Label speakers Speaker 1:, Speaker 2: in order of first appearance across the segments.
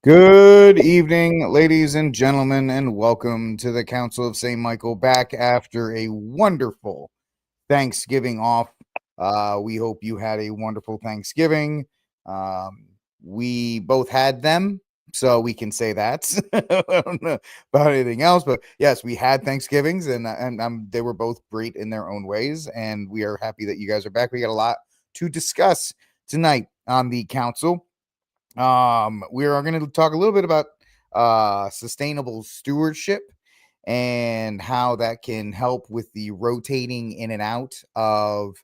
Speaker 1: Good evening, ladies and gentlemen, and welcome to the Council of St. Michael, back after a wonderful Thanksgiving off. We hope you had a wonderful Thanksgiving. We both had them, so we can say that. I don't know about anything else, but yes, we had Thanksgivings, and they were both great in their own ways, and we are happy that you guys are back. We got a lot to discuss tonight on the council. We are going to talk a little bit about sustainable stewardship and how that can help with the rotating in and out of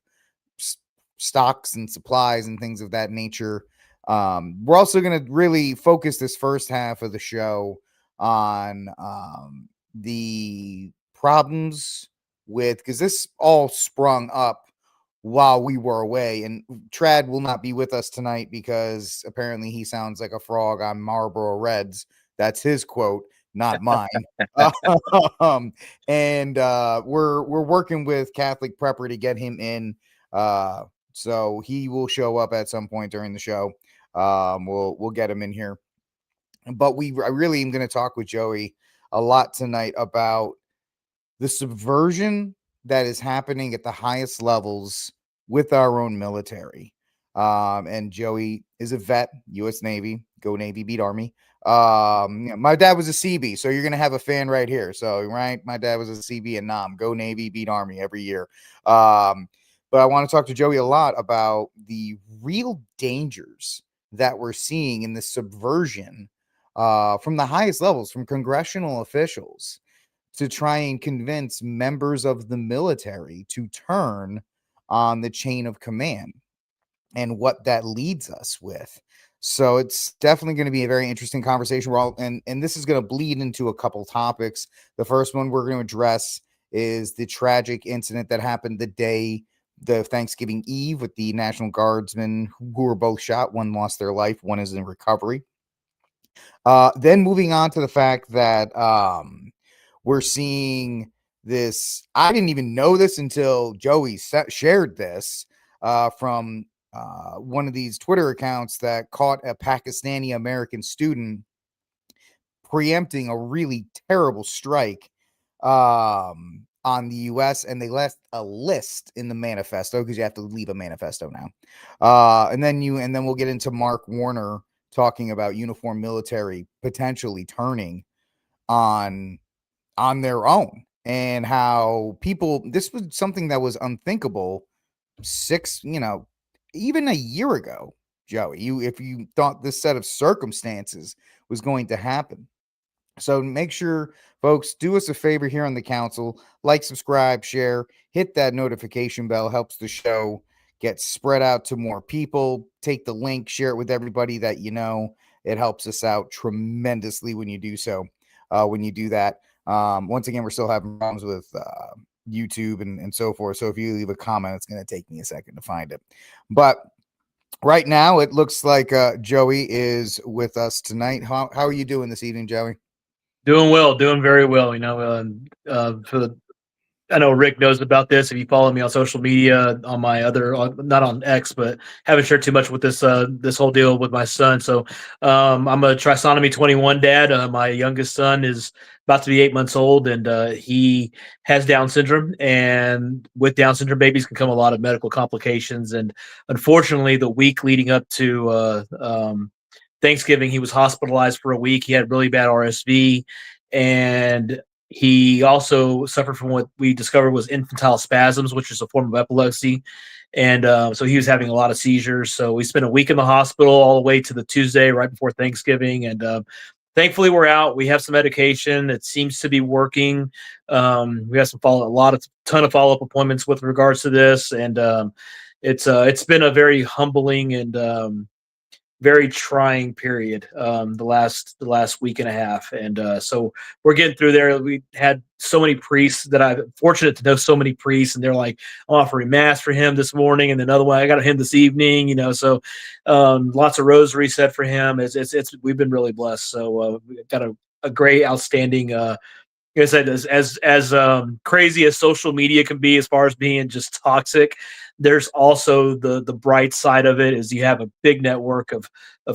Speaker 1: stocks and supplies and things of that nature. We're also going to really focus this first half of the show on the problems with, because this all sprung up while we were away, and Trad will not be with us tonight because apparently he sounds like a frog on Marlboro Reds. That's his quote, not mine. And we're working with Catholic Prepper to get him in. So he will show up at some point during the show. We'll get him in here. But I really am going to talk with Joey a lot tonight about the subversion that is happening at the highest levels with our own military. And Joey is a vet, U.S. Navy. Go Navy, beat Army. My dad was a CB, so you're going to have a fan right here. So, right, my dad was a CB and Nam. Go Navy, beat Army every year. But I want to talk to Joey a lot about the real dangers that we're seeing in the subversion from the highest levels, from congressional officials, to try and convince members of the military to turn on the chain of command and what that leads us with. So it's definitely going to be a very interesting conversation. And this is going to bleed into a couple topics. The first one we're going to address is the tragic incident that happened the Thanksgiving Eve with the National Guardsmen who were both shot. One lost their life, one is in recovery. Then moving on to the fact that we're seeing this. I didn't even know this until Joey shared this from one of these Twitter accounts that caught a Pakistani American student preempting a really terrible strike on the U.S. and they left a list in the manifesto, because you have to leave a manifesto now. And then we'll get into Mark Warner talking about uniformed military potentially turning on their own, and how this was something that was unthinkable even a year ago, Joey, if you thought this set of circumstances was going to happen. So make sure, folks, do us a favor here on the council, like, subscribe, share, hit that notification bell, helps the show get spread out to more people. Take the link, share it with everybody that you know. It helps us out tremendously when you do so. When you do that, once again, we're still having problems with YouTube and so forth. So if you leave a comment, it's going to take me a second to find it. But right now, it looks like Joey is with us tonight. How are you doing this evening, Joey?
Speaker 2: Doing well, doing very well. I know Rick knows about this. If you follow me on social media, on my other, not on X, but haven't shared too much with this whole deal with my son. So I'm a trisomy 21 dad. My youngest son is about to be 8 months old, and he has Down syndrome. And with Down syndrome, babies can come a lot of medical complications. And unfortunately, the week leading up to Thanksgiving, he was hospitalized for a week. He had really bad RSV, and he also suffered from what we discovered was infantile spasms, which is a form of epilepsy. And so he was having a lot of seizures. So we spent a week in the hospital all the way to the Tuesday right before Thanksgiving. And thankfully, we're out. We have some medication. It seems to be working. We have ton of follow-up appointments with regards to this. And it's been a very humbling and very trying period the last week and a half, and so we're getting through there. We had so many priests that I'm fortunate to know so many priests, and they're like, I'm offering mass for him this morning, and then another one I got him this evening, so lots of rosary said for him. It's we've been really blessed. So we got a great, outstanding like I said, as crazy as social media can be as far as being just toxic, there's also the bright side of it is you have a big network of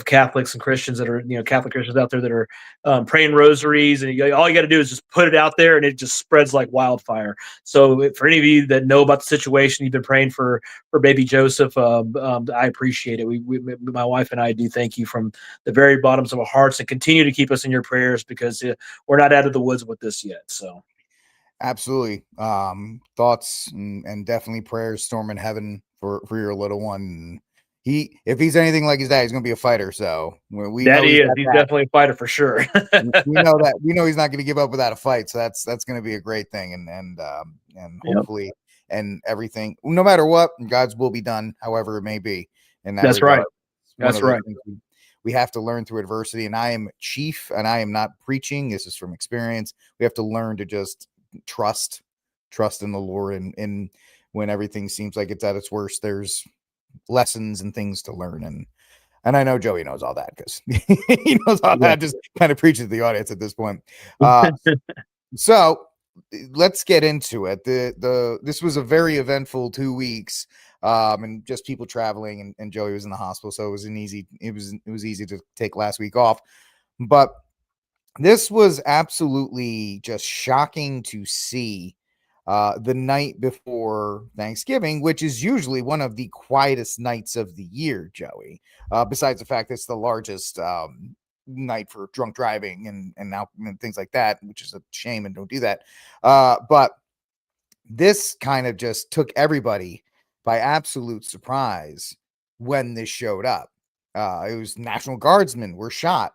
Speaker 2: Catholics and Christians that are, Catholic Christians out there that are praying rosaries, and all you got to do is just put it out there, and it just spreads like wildfire. So for any of you that know about the situation, you've been praying for baby Joseph. I appreciate it. My wife and I do thank you from the very bottoms of our hearts, and continue to keep us in your prayers, because we're not out of the woods with this yet. So.
Speaker 1: Absolutely. Thoughts and definitely prayers storming heaven for your little one. If he's anything like his dad, he's gonna be a fighter. So we know
Speaker 2: Daddy
Speaker 1: he's
Speaker 2: is.
Speaker 1: got
Speaker 2: He's
Speaker 1: that.
Speaker 2: definitely a fighter for sure.
Speaker 1: We know that. We know he's not going to give up without a fight. So that's going to be a great thing, and
Speaker 2: Yep.
Speaker 1: hopefully, and everything, no matter what, God's will be done, however it may be. In that
Speaker 2: That's
Speaker 1: regard,
Speaker 2: right. That's right.
Speaker 1: We have to learn through adversity, and I am chief, and I am not preaching. This is from experience. We have to learn to just trust in the Lord, and when everything seems like it's at its worst, there's lessons and things to learn, and I know Joey knows all that, because he knows all that. Just kind of preaches to the audience at this point. So let's get into it. This was a very eventful 2 weeks, and just people traveling, and Joey was in the hospital, so it was easy to take last week off, but this was absolutely just shocking to see. The night before Thanksgiving, which is usually one of the quietest nights of the year, Joey, besides the fact it's the largest night for drunk driving and things like that, which is a shame, and don't do that. But this kind of just took everybody by absolute surprise when this showed up. It was National Guardsmen were shot,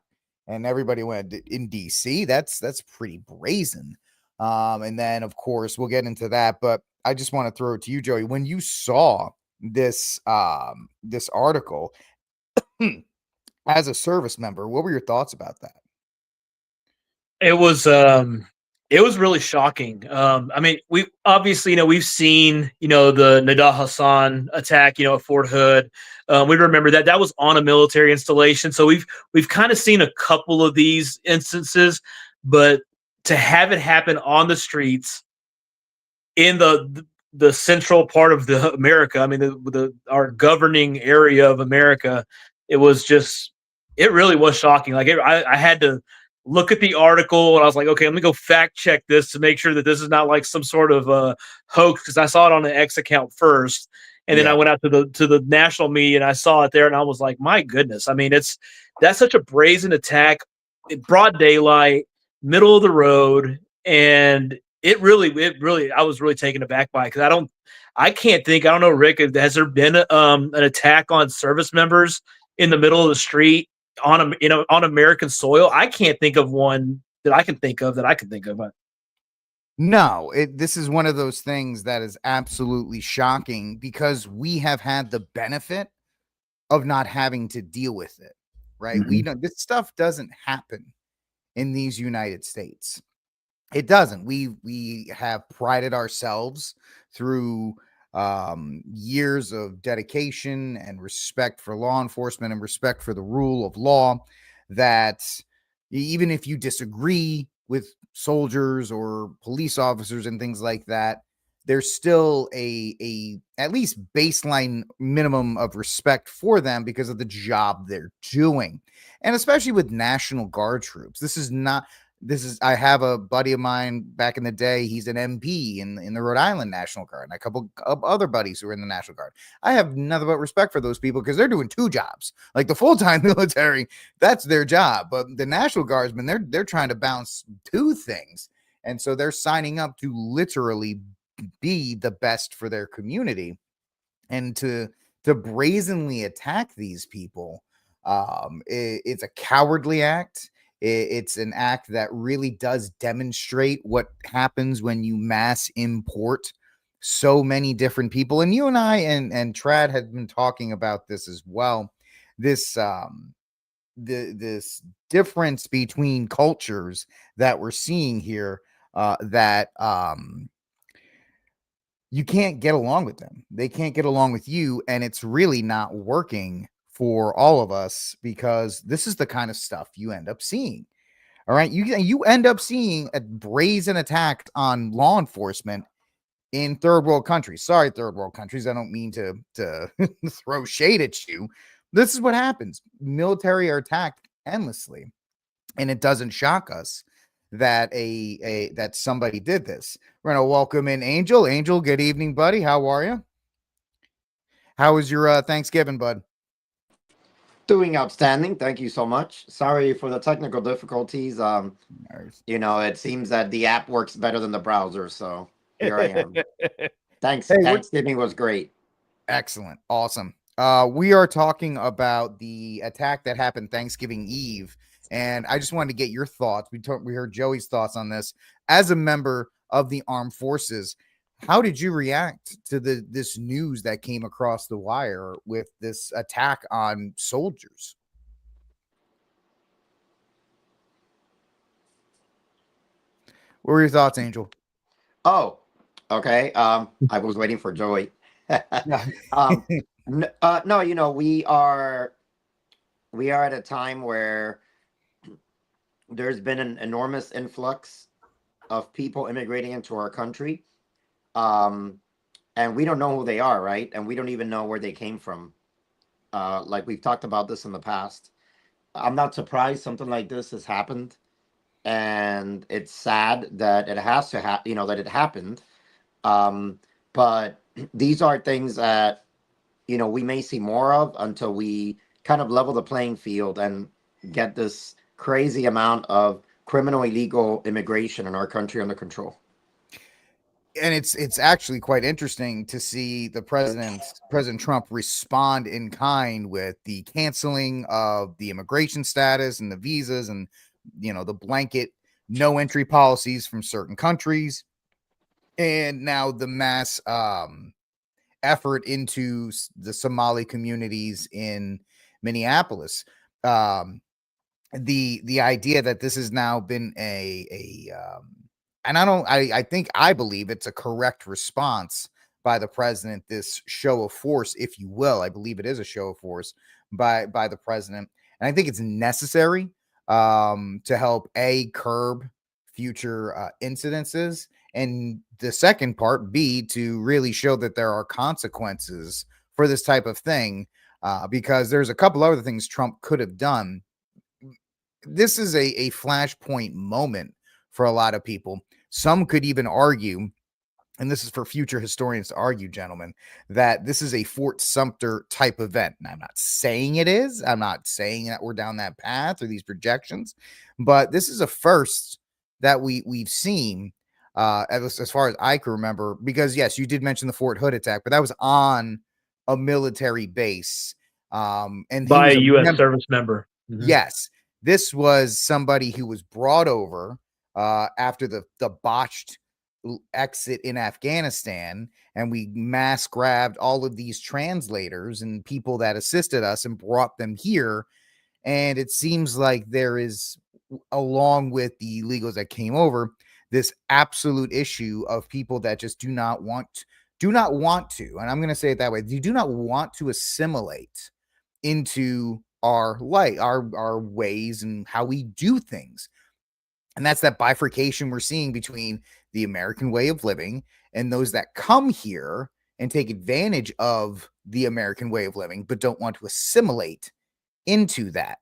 Speaker 1: and everybody went, in DC. That's pretty brazen. And then, of course, we'll get into that. But I just want to throw it to you, Joey. When you saw this this article as a service member, what were your thoughts about that?
Speaker 2: It was really shocking. I mean, we obviously, we've seen, the Nida Hassan attack, at Fort Hood. We remember that was on a military installation. So we've kind of seen a couple of these instances, but to have it happen on the streets in the central part of the America, I mean, our governing area of America, it really was shocking. Like I had to look at the article, and I was like, okay, let me go fact check this to make sure that this is not like some sort of hoax, because I saw it on the X account first, and then I went out to the national media, and I saw it there, and I was like, my goodness. I mean, that's such a brazen attack, broad daylight, middle of the road, and it really, I was really taken aback by it, because I don't know, Rick, has there been an attack on service members in the middle of the street on American soil? I can't think of one that I can think of.
Speaker 1: No, this is one of those things that is absolutely shocking, because we have had the benefit of not having to deal with it, right? We know this stuff doesn't happen in these United States. It doesn't. We have prided ourselves through years of dedication and respect for law enforcement and respect for the rule of law, that even if you disagree with soldiers or police officers and things like that, there's still a at least baseline minimum of respect for them because of the job they're doing. And especially with National Guard troops, I have a buddy of mine back in the day. He's an MP in the Rhode Island National Guard, and a couple of other buddies who are in the National Guard. I have nothing but respect for those people, because they're doing two jobs. Like the full-time military, that's their job. But the National Guardsmen, they're trying to balance two things. And so they're signing up to literally be the best for their community. And to brazenly attack these people, it's a cowardly act. It's an act that really does demonstrate what happens when you mass import so many different people. And you and I and Trad had been talking about this as well. This this difference between cultures that we're seeing here, that you can't get along with them. They can't get along with you, and it's really not working for all of us, because this is the kind of stuff you end up seeing. All right, you end up seeing a brazen attack on law enforcement in third world countries. Sorry, third world countries. I don't mean to throw shade at you. This is what happens. Military are attacked endlessly, and it doesn't shock us that that somebody did this. We're gonna welcome in Angel. Angel, good evening, buddy. How are you? How was your Thanksgiving, bud?
Speaker 3: Doing outstanding. Thank you so much. Sorry for the technical difficulties.
Speaker 1: Nice.
Speaker 3: It seems that the app works better than the browser, so here I am. Thanks.
Speaker 1: Hey, what?
Speaker 3: Thanksgiving was great.
Speaker 1: Excellent. Awesome. We are talking about the attack that happened Thanksgiving Eve, and I just wanted to get your thoughts. We heard Joey's thoughts on this. As a member of the armed forces, how did you react to this news that came across the wire with this attack on soldiers? What were your thoughts, Angel?
Speaker 3: Oh, okay. I was waiting for Joey.
Speaker 1: Yeah.
Speaker 3: No, we are at a time where there's been an enormous influx of people immigrating into our country. And we don't know who they are, right? And we don't even know where they came from. Like we've talked about this in the past. I'm not surprised something like this has happened, and it's sad that it has to that it happened. Um, but these are things that we may see more of until we kind of level the playing field and get this crazy amount of criminal illegal immigration in our country under control.
Speaker 1: And it's actually quite interesting to see President Trump respond in kind with the canceling of the immigration status and the visas, and the blanket no entry policies from certain countries, and now the mass effort into the Somali communities in Minneapolis. The idea that this has now been and I believe it's a correct response by the president, this show of force, if you will. I believe it is a show of force by the president, and I think it's necessary to help curb future incidences, and the second part B, to really show that there are consequences for this type of thing, because there's a couple other things Trump could have done. This is a flashpoint moment for a lot of people. Some could even argue, and this is for future historians to argue, gentlemen, that this is a Fort Sumter type event. And I'm not saying it is. I'm not saying that we're down that path or these projections, but this is a first that we've seen, as far as I can remember. Because yes, you did mention the Fort Hood attack, but that was on a military base, and he
Speaker 2: By
Speaker 1: was
Speaker 2: a
Speaker 1: a
Speaker 2: U.S.
Speaker 1: member.
Speaker 2: service member. Mhm.
Speaker 1: Yes, this was somebody who was brought over after the botched exit in Afghanistan, and we mass grabbed all of these translators and people that assisted us and brought them here. And it seems like there is, along with the illegals that came over, this absolute issue of people that just do not want to, and I'm going to say it that way, you do not want to assimilate into our light, our ways and how we do things. And that's that bifurcation we're seeing between the American way of living and those that come here and take advantage of the American way of living, but don't want to assimilate into that.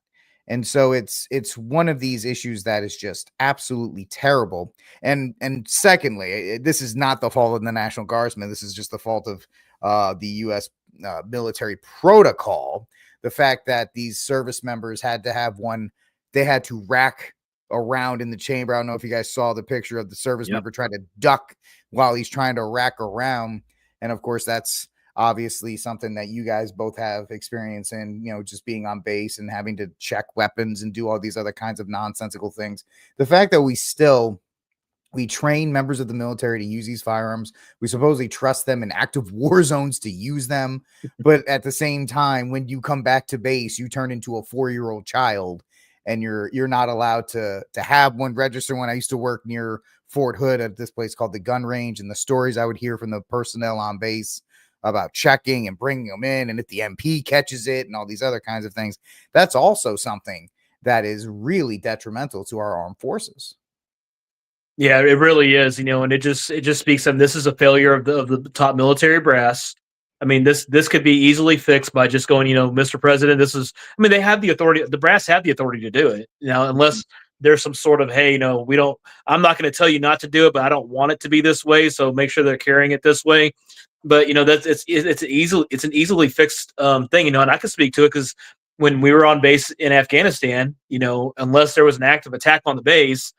Speaker 1: And so it's one of these issues that is just absolutely terrible. And secondly, this is not the fault of the National Guardsmen. This is just the fault of the U.S. Military protocol. The fact that these service members had to have one, they had to rack around in the chamber. I don't know if you guys saw the picture of the service member trying to duck while he's trying to rack around. And of course, that's obviously something that you guys both have experience in, just being on base and having to check weapons and do all these other kinds of nonsensical things. The fact that we train members of the military to use these firearms. We supposedly trust them in active war zones to use them. But at the same time, when you come back to base, you turn into a 4-year-old child, and you're not allowed to have one, register one. I used to work near Fort Hood at this place called the gun range, and the stories I would hear from the personnel on base about checking and bringing them in, and if the MP catches it and all these other kinds of things, that's also something that is really detrimental to our armed forces.
Speaker 2: Yeah, it really is, and it just speaks of this is a failure of the top military brass. I mean, this could be easily fixed by just going, Mr. President, this is. I mean, they have the authority. The brass have the authority to do it, unless there's some sort of, hey, we don't. I'm not going to tell you not to do it, but I don't want it to be this way. So make sure they're carrying it this way. But that's it's an easily fixed thing, and I can speak to it because when we were on base in Afghanistan, unless there was an active attack on the base,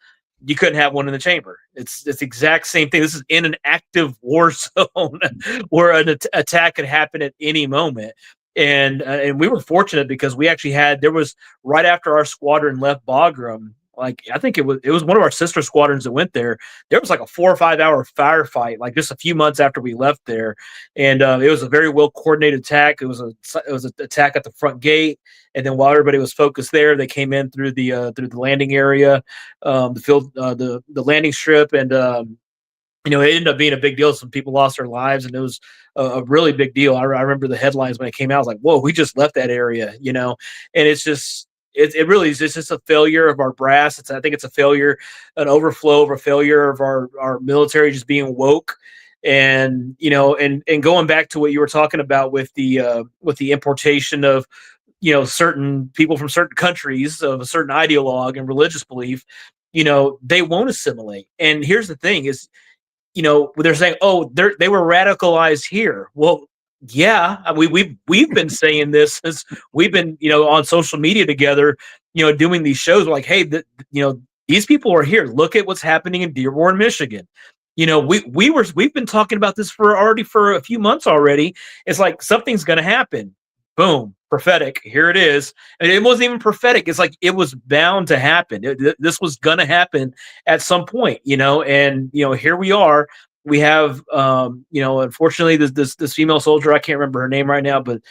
Speaker 2: you couldn't have one in the chamber. It's the exact same thing. This is in an active war zone where an attack could happen at any moment. And we were fortunate because we actually there was right after our squadron left Bagram, like I think it was one of our sister squadrons that went there. There was like a 4 or 5 hour firefight, like just a few months after we left there, and it was a very well coordinated attack. It was an attack at the front gate, and then while everybody was focused there, they came in through the landing area, the field, the landing strip, and it ended up being a big deal. Some people lost their lives, and it was a really big deal. I remember the headlines when it came out. I was like, "Whoa, we just left that area," And it's just, it really is. It's just a failure of our brass. I think it's a failure, an overflow of a failure of our military just being woke, and and going back to what you were talking about with the importation of certain people from certain countries of a certain ideologue and religious belief. They won't assimilate. And here's the thing: is they're saying, oh, they were radicalized here. Well, yeah, we've been saying this since we've been on social media together, doing these shows. We're like, hey, these people are here. Look at what's happening in Dearborn, Michigan. We've been talking about this for a few months already. It's like something's going to happen. Boom, prophetic. Here it is. And it wasn't even prophetic. It's like it was bound to happen. This was going to happen at some point, and here we are. We have, unfortunately, this female soldier. I can't remember her name right now, but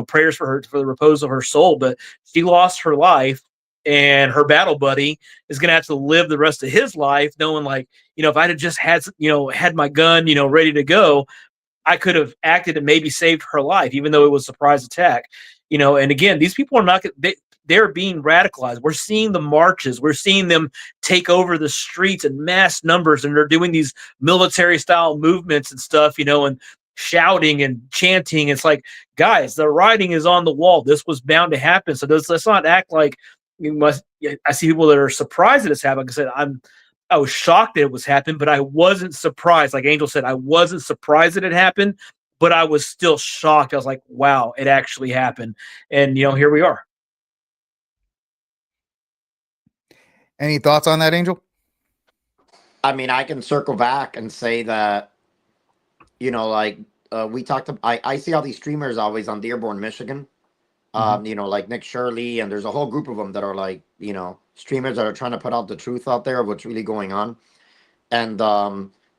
Speaker 2: prayers for the repose of her soul. But she lost her life, and her battle buddy is going to have to live the rest of his life knowing, like, if I'd have just had my gun, ready to go, I could have acted and maybe saved her life, even though it was a surprise attack. And again, these people are not, they're being radicalized. We're seeing the marches. We're seeing them take over the streets in mass numbers, and they're doing these military style movements and stuff, and shouting and chanting. It's like, guys, the writing is on the wall. This was bound to happen. So let's not act like you must. I see people that are surprised that it's happened. Like I said, I was shocked that it was happened, but I wasn't surprised. Like Angel said, I wasn't surprised that it happened, but I was still shocked. I was like, wow, it actually happened. And, here we are.
Speaker 1: Any thoughts on that, Angel?
Speaker 3: I mean, I can circle back and say that, like we talked about, I see all these streamers always on Dearborn, Michigan. Like Nick Shirley, and there's a whole group of them that are like, streamers that are trying to put out the truth out there of what's really going on. And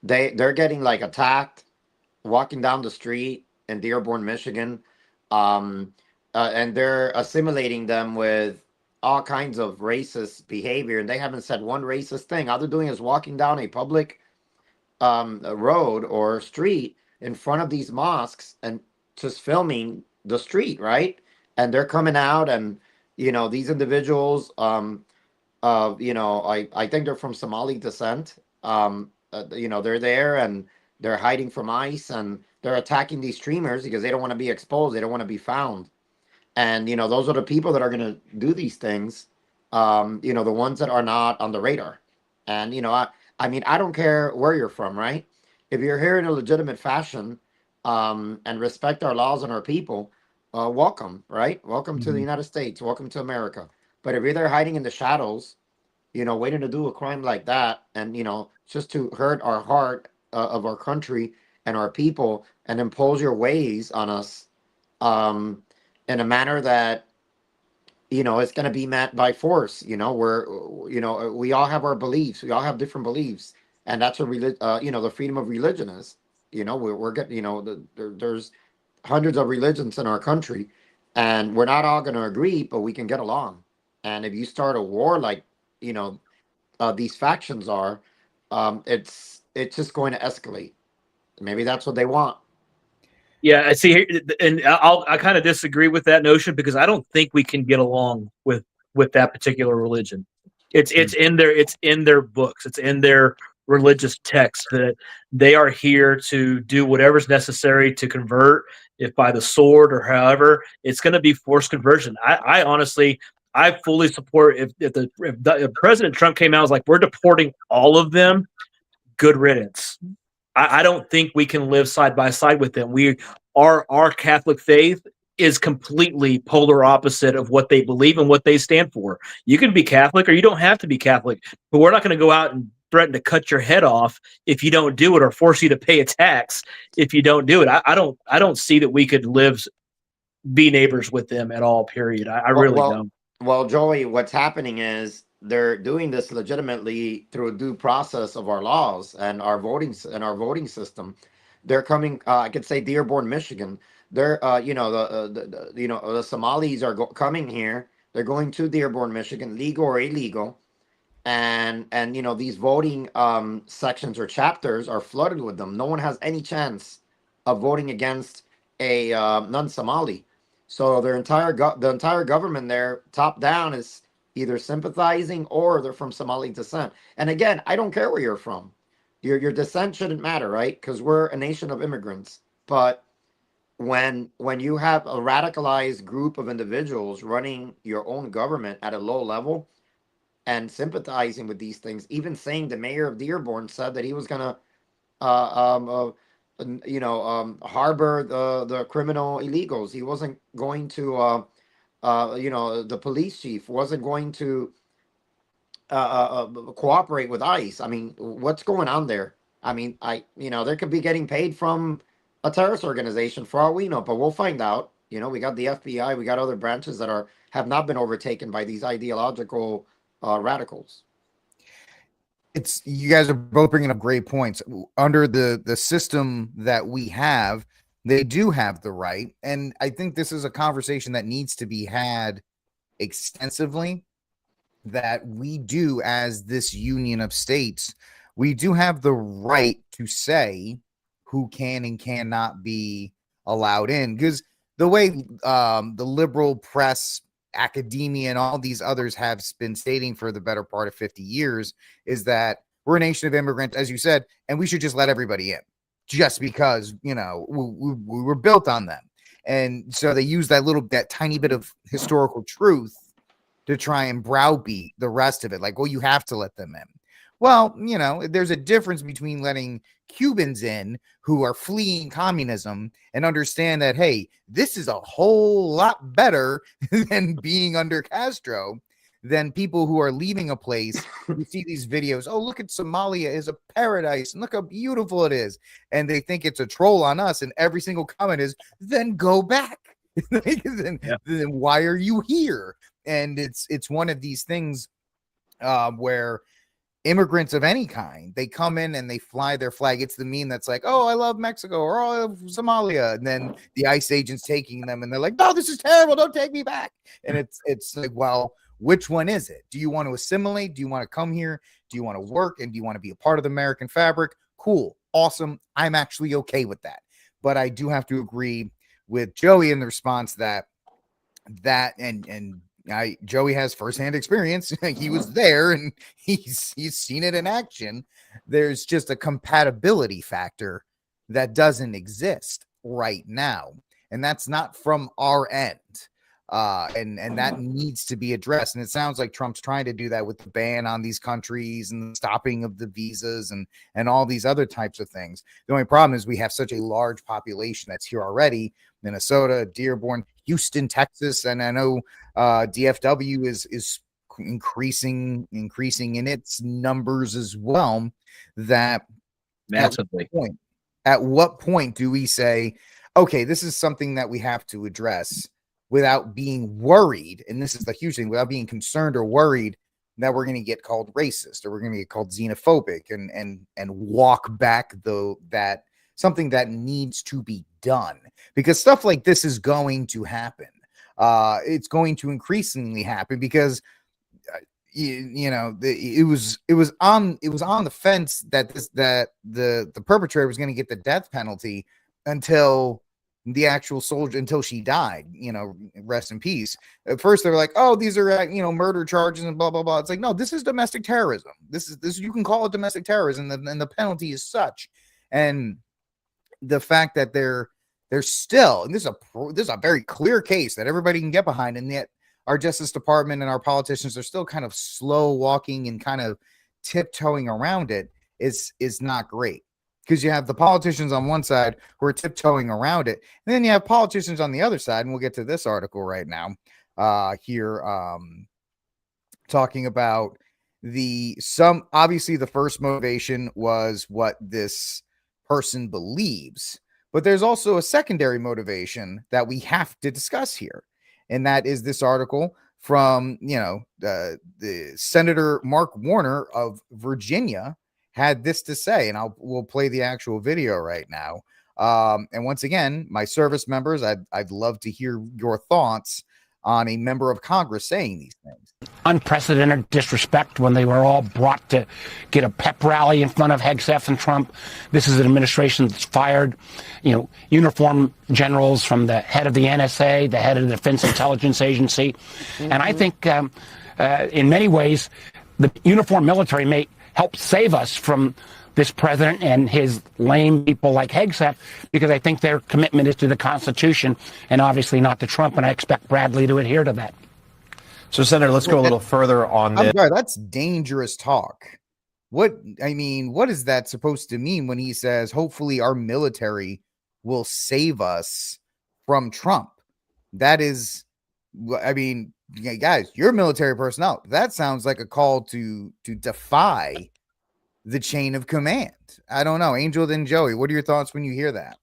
Speaker 3: they're getting like attacked walking down the street in Dearborn, Michigan. And they're assimilating them with all kinds of racist behavior, and they haven't said one racist thing. All they're doing is walking down a public road or street in front of these mosques and just filming the street, right? And they're coming out, and these individuals, I think they're from Somali descent. They're there, and they're hiding from ICE, and they're attacking these streamers because they don't want to be exposed. They don't want to be found. And those are the people that are going to do these things. The ones that are not on the radar. And I mean, I don't care where you're from, right? If you're here in a legitimate fashion, and respect our laws and our people, welcome, right? Welcome to the United States. Welcome to America. But if you're there hiding in the shadows, waiting to do a crime like that, and just to hurt our heart of our country and our people, and impose your ways on us, in a manner that it's going to be met by force. We all have our beliefs. We all have different beliefs, and that's what the freedom of religion is. We're getting there's hundreds of religions in our country, and we're not all going to agree, but we can get along. And if you start a war like these factions are, it's just going to escalate. Maybe that's what they want.
Speaker 2: Yeah, I see, and I kind of disagree with that notion because I don't think we can get along with that particular religion. It's in their books. It's in their religious texts that they are here to do whatever's necessary to convert, if by the sword or however. It's going to be forced conversion. I honestly, I fully support if President Trump came out and was like, we're deporting all of them. Good riddance. I don't think we can live side by side with them. Our Catholic faith is completely polar opposite of what they believe and what they stand for. You can be Catholic or you don't have to be Catholic, but we're not going to go out and threaten to cut your head off if you don't do it, or force you to pay a tax if you don't do it. I don't see that we could be neighbors with them at all. Period. I
Speaker 3: Well,
Speaker 2: really
Speaker 3: well,
Speaker 2: don't.
Speaker 3: well, Joey, what's happening is they're doing this legitimately through a due process of our laws and our voting system. They're coming. I could say Dearborn, Michigan. They're, the Somalis are coming here. They're going to Dearborn, Michigan, legal or illegal, and these voting sections or chapters are flooded with them. No one has any chance of voting against a non-Somali. So the entire government there, top down, is either sympathizing or they're from Somali descent. And again, I don't care where you're from. Your descent shouldn't matter, right? Because we're a nation of immigrants. But when you have a radicalized group of individuals running your own government at a low level and sympathizing with these things, even saying the mayor of Dearborn said that he was gonna harbor the criminal illegals. He wasn't going to the police chief wasn't going to cooperate with ICE. I mean, what's going on there? I mean, they could be getting paid from a terrorist organization for all we know, but we'll find out. We got the FBI, we got other branches that have not been overtaken by these ideological radicals.
Speaker 1: It's, you guys are both bringing up great points. Under the system that we have, they do have the right, and I think this is a conversation that needs to be had extensively, that we do, as this union of states, we do have the right to say who can and cannot be allowed in. Because the way the liberal press, academia, and all these others have been stating for the better part of 50 years is that we're a nation of immigrants, as you said, and we should just let everybody in just because, we were built on them. And so they use that tiny bit of historical truth to try and browbeat the rest of it. Like, well, you have to let them in. Well, there's a difference between letting Cubans in who are fleeing communism and understand that, hey, this is a whole lot better than being under Castro, than people who are leaving a place. You see these videos, oh, look at Somalia is a paradise and look how beautiful it is. And they think it's a troll on us. And every single comment is, then go back. then why are you here? And it's one of these things where immigrants of any kind, they come in and they fly their flag. It's the meme that's like, oh, I love Mexico, or oh, I love Somalia. And then the ICE agent's taking them and they're like, no, this is terrible. Don't take me back. And it's like, well, which one is it? Do you want to assimilate? Do you want to come here? Do you want to work? And do you want to be a part of the American fabric? Cool. Awesome. I'm actually okay with that. But I do have to agree with Joey in the response that Joey has firsthand experience. He was there and he's seen it in action. There's just a compatibility factor that doesn't exist right now, and that's not from our end. And that needs to be addressed. And it sounds like Trump's trying to do that with the ban on these countries and the stopping of the visas and all these other types of things. The only problem is we have such a large population that's here already. Minnesota, Dearborn, Houston, Texas, and I know DFW is increasing in its numbers as well. That
Speaker 2: Massively.
Speaker 1: At what point do we say, okay, this is something that we have to address without being worried? And this is the huge thing, without being concerned or worried that we're going to get called racist or we're going to get called xenophobic and walk back that something that needs to be done, because stuff like this is going to happen. It's going to increasingly happen because it was on the fence that the perpetrator was going to get the death penalty until the actual soldier until she died, rest in peace. At first they were like, oh, these are, murder charges and blah, blah, blah. It's like, no, this is domestic terrorism. This, you can call it domestic terrorism, and the penalty is such. And the fact that they're still, and this is a very clear case that everybody can get behind, and yet our Justice Department and our politicians are still kind of slow walking and kind of tiptoeing around it is not great. Because you have the politicians on one side who are tiptoeing around it, and then you have politicians on the other side, and we'll get to this article right now here, talking about obviously the first motivation was what this person believes, but there's also a secondary motivation that we have to discuss here, and that is this article from the Senator Mark Warner of Virginia had this to say, and we'll play the actual video right now. And once again, my service members, I'd love to hear your thoughts on a member of Congress saying these things.
Speaker 4: Unprecedented disrespect when they were all brought to get a pep rally in front of Hegseth and Trump. This is an administration that's fired, uniform generals from the head of the NSA, the head of the Defense Intelligence Agency. Mm-hmm. And I think in many ways, the uniformed military may help save us from this president and his lame people like Hegseth, because I think their commitment is to the Constitution and obviously not to Trump, and I expect Bradley to adhere to that.
Speaker 5: So, Senator, let's go a little further on this.
Speaker 1: Sorry, that's dangerous talk. What is that supposed to mean when he says, hopefully our military will save us from Trump? That is, guys, you're military personnel. That sounds like a call to defy the chain of command. I don't know. Angel, then Joey, what are your thoughts when you hear that?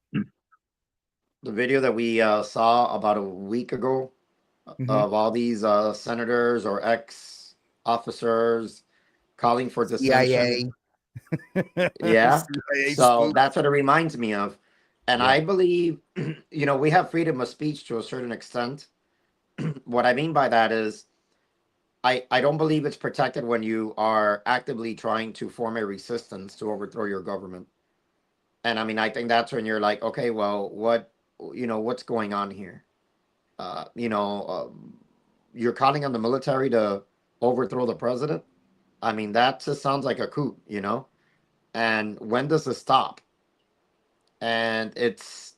Speaker 3: The video that we saw about a week ago of all these senators or ex-officers calling for dissension. Yeah. So that's what it reminds me of. And I believe, we have freedom of speech to a certain extent. What I mean by that is, I don't believe it's protected when you are actively trying to form a resistance to overthrow your government. And I think that's when you're like, okay, well, what's going on here? You're calling on the military to overthrow the president. That just sounds like a coup, and when does it stop? And it's,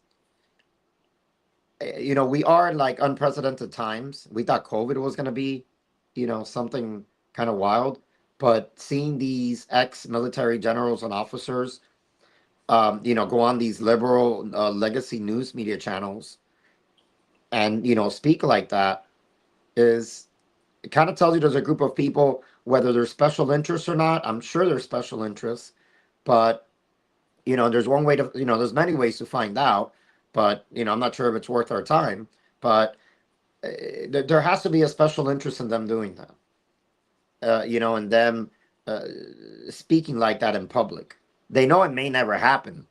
Speaker 3: we are in like unprecedented times. We thought COVID was going to be, something kind of wild, but seeing these ex-military generals and officers, go on these liberal legacy news media channels and, speak like that it kind of tells you there's a group of people, whether they're special interests or not. I'm sure they're special interests, but, there's one way to, there's many ways to find out, but, I'm not sure if it's worth our time, but there has to be a special interest in them doing that, and them speaking like that in public. They know it may never happen,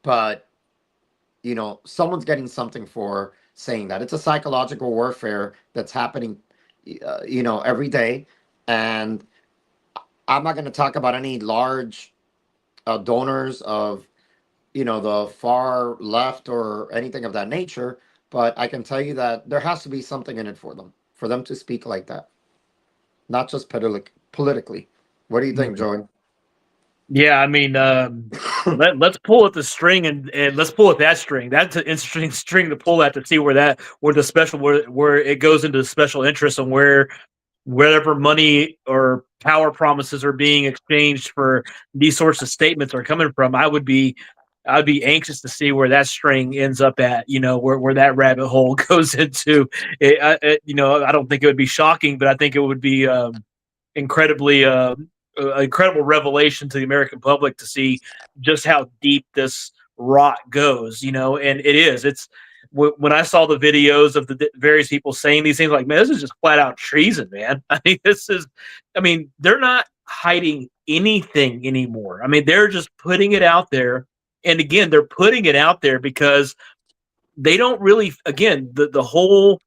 Speaker 3: but, someone's getting something for saying that. It's a psychological warfare that's happening, every day. And I'm not going to talk about any large donors of, the far left or anything of that nature. But I can tell you that there has to be something in it for them to speak like that, not just politically. What do you think, Joey?
Speaker 2: Yeah, let's pull at the string and let's pull at that string. That's an interesting string to pull at to see where it goes into special interest and wherever money or power promises are being exchanged for these sorts of statements are coming from. I'd be anxious to see where that string ends up at, where that rabbit hole goes into. I don't think it would be shocking, but I think it would be incredible revelation to the American public to see just how deep this rot goes, and it is. It's when I saw the videos of the various people saying these things, like, man, this is just flat out treason, man. They're not hiding anything anymore. They're just putting it out there. And again, they're putting it out there because they don't really, again, the whole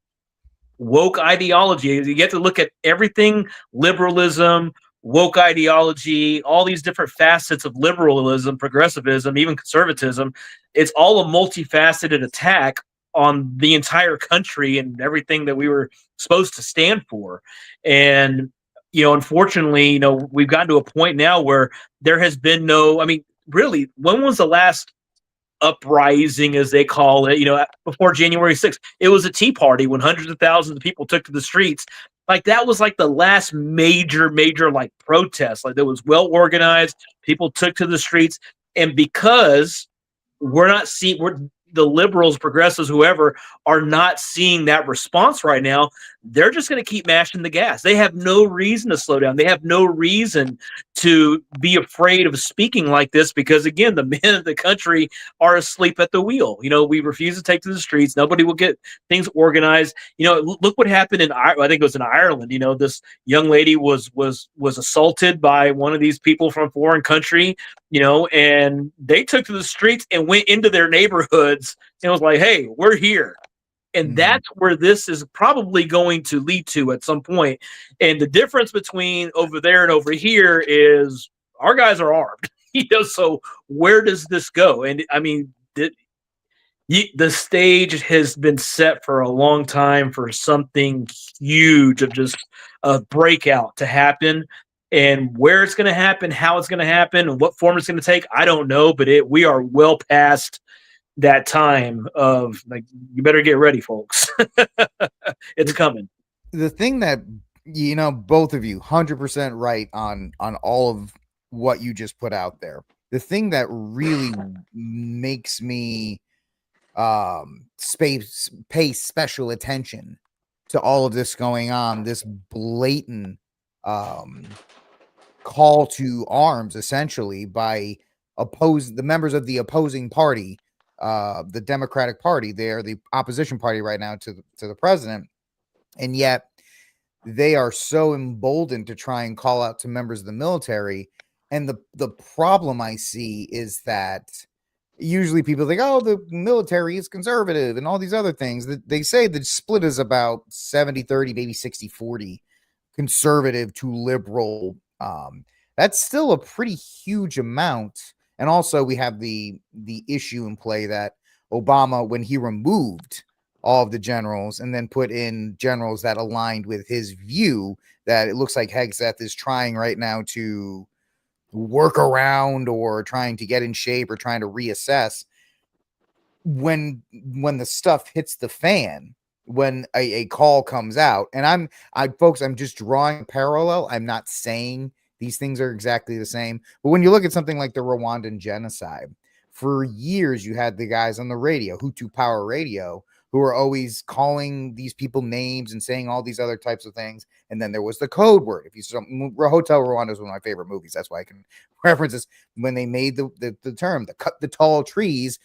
Speaker 2: woke ideology, you get to look at everything, liberalism, woke ideology, all these different facets of liberalism, progressivism, even conservatism. It's all a multifaceted attack on the entire country and everything that we were supposed to stand for. And, unfortunately, we've gotten to a point now where there has been no, I mean, really, when was the last uprising, as they call it, before January 6th? It was a Tea Party when hundreds of thousands of people took to the streets. Like, that was like the last major like protest. Like, that was well organized. People took to the streets. And because we're the liberals, progressives, whoever, are not seeing that response right now, they're just going to keep mashing the gas. They have no reason to slow down. They have no reason to be afraid of speaking like this because, again, the men of the country are asleep at the wheel. We refuse to take to the streets. Nobody will get things organized. Look what happened I think it was in Ireland. This young lady was assaulted by one of these people from a foreign country, and they took to the streets and went into their neighborhoods and was like, hey, we're here. And that's where this is probably going to lead to at some point. And the difference between over there and over here is our guys are armed, so where does this go? And I mean, the stage has been set for a long time for something huge of just a breakout to happen. And where it's going to happen, how it's going to happen, and what form it's going to take, I don't know. But we are well past that time of, like, you better get ready, folks. It's coming.
Speaker 1: The thing that, both of you 100% right on all of what you just put out there. The thing that really makes me pay special attention to all of this going on, this blatant call to arms, essentially, by the members of the opposing party, the Democratic Party. They are the opposition party right now to the president, and yet they are so emboldened to try and call out to members of the military. And the problem I see is that usually people think, oh, the military is conservative and all these other things. That they say the split is about 70-30, maybe 60-40 conservative to liberal. That's still a pretty huge amount. And also we have the issue in play that Obama, when he removed all of the generals and then put in generals that aligned with his view, that it looks like Hegseth is trying right now to work around or trying to get in shape or trying to reassess. When the stuff hits the fan, when a call comes out, and folks, I'm just drawing a parallel. I'm not saying these things are exactly the same, but when you look at something like the Rwandan genocide, for years you had the guys on the radio, Hutu Power Radio, who are always calling these people names and saying all these other types of things. And then there was the code word. If you saw Hotel Rwanda is one of my favorite movies, that's why I can reference this. When they made the term, the cut the tall trees,